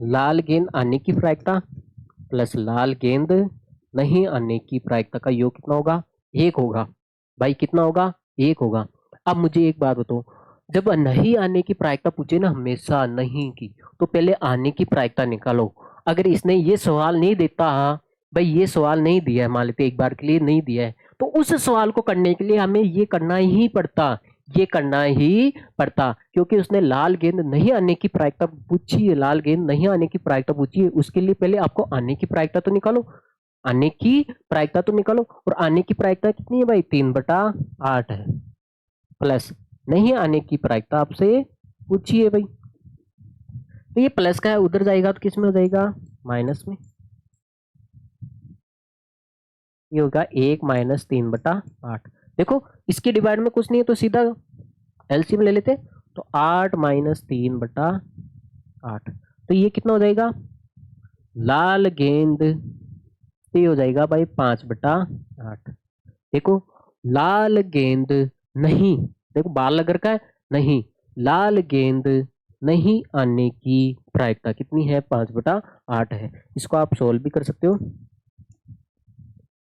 लाल गेंद आने की प्रायिकता प्लस लाल गेंद नहीं आने की प्रायिकता का योग कितना होगा? 1 होगा भाई, कितना होगा? 1 होगा। अब मुझे एक बात बताओ, जब नहीं आने की प्रायिकता पूछे ना, हमेशा नहीं की, तो पहले आने की प्रायिकता निकालो। अगर इसने ये सवाल नहीं देता, भाई ये सवाल नहीं दिया है, मान लेते एक बार के लिए नहीं दिया है, तो उस सवाल को करने के लिए हमें ये करना ही पड़ता, ये करना ही पड़ता, क्योंकि उसने लाल गेंद नहीं आने की प्रायिकता पूछी है, लाल गेंद नहीं आने की प्रायिकता पूछी है, उसके लिए पहले आपको आने की प्रायिकता तो निकालो, आने की प्रायिकता तो निकालो, और आने की प्रायिकता कितनी है भाई? 3/8 है, प्लस नहीं आने की प्रायिकता आपसे पूछी है भाई, तो ये प्लस का है, उधर जाएगा तो किस में हो जाएगा? माइनस में, ये होगा 1 माइनस 3/8। देखो इसके डिवाइड में कुछ नहीं है, तो सीधा एलसीएम ले लेते, तो 8 माइनस 3/8, तो ये कितना हो जाएगा? लाल गेंद, तो ये हो जाएगा भाई 5/8। देखो लाल गेंद नहीं, देखो बाल लग रखा है, नहीं, लाल गेंद नहीं आने की प्रायिकता कितनी है? 5/8 है। इसको आप सोल्व भी कर सकते हो,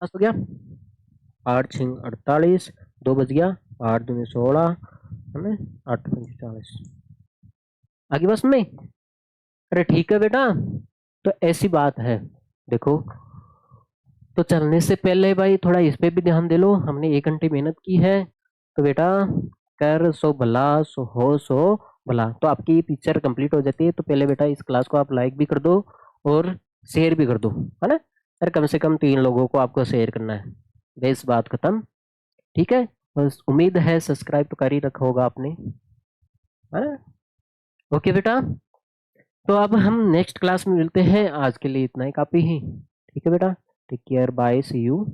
पास हो गया, 8 6 48, 2 बज गया, 8 दूनी 16 है ना, 8 5 40, आगे बस में। अरे ठीक है बेटा, तो ऐसी बात है, देखो तो चलने से पहले भाई थोड़ा इस पे भी ध्यान दे लो, हमने 1 घंटे मेहनत की है, तो बेटा कर सो भला सो हो सो भला, तो आपकी ये पिक्चर कंप्लीट हो जाती है। तो पहले बेटा इस क्लास को आप लाइक भी कर दो और शेयर भी कर दो, है ना, यार कम से कम 3 लोगों को आपको शेयर करना है, बेस बात खत्म, ठीक है। बस उम्मीद है सब्सक्राइब तो कर ही रखा होगा आपने, है ना। ओके बेटा, तो अब हम नेक्स्ट क्लास में मिलते हैं, आज के लिए इतना ही काफ़ी ही, ठीक है बेटा, take care, bye, see you.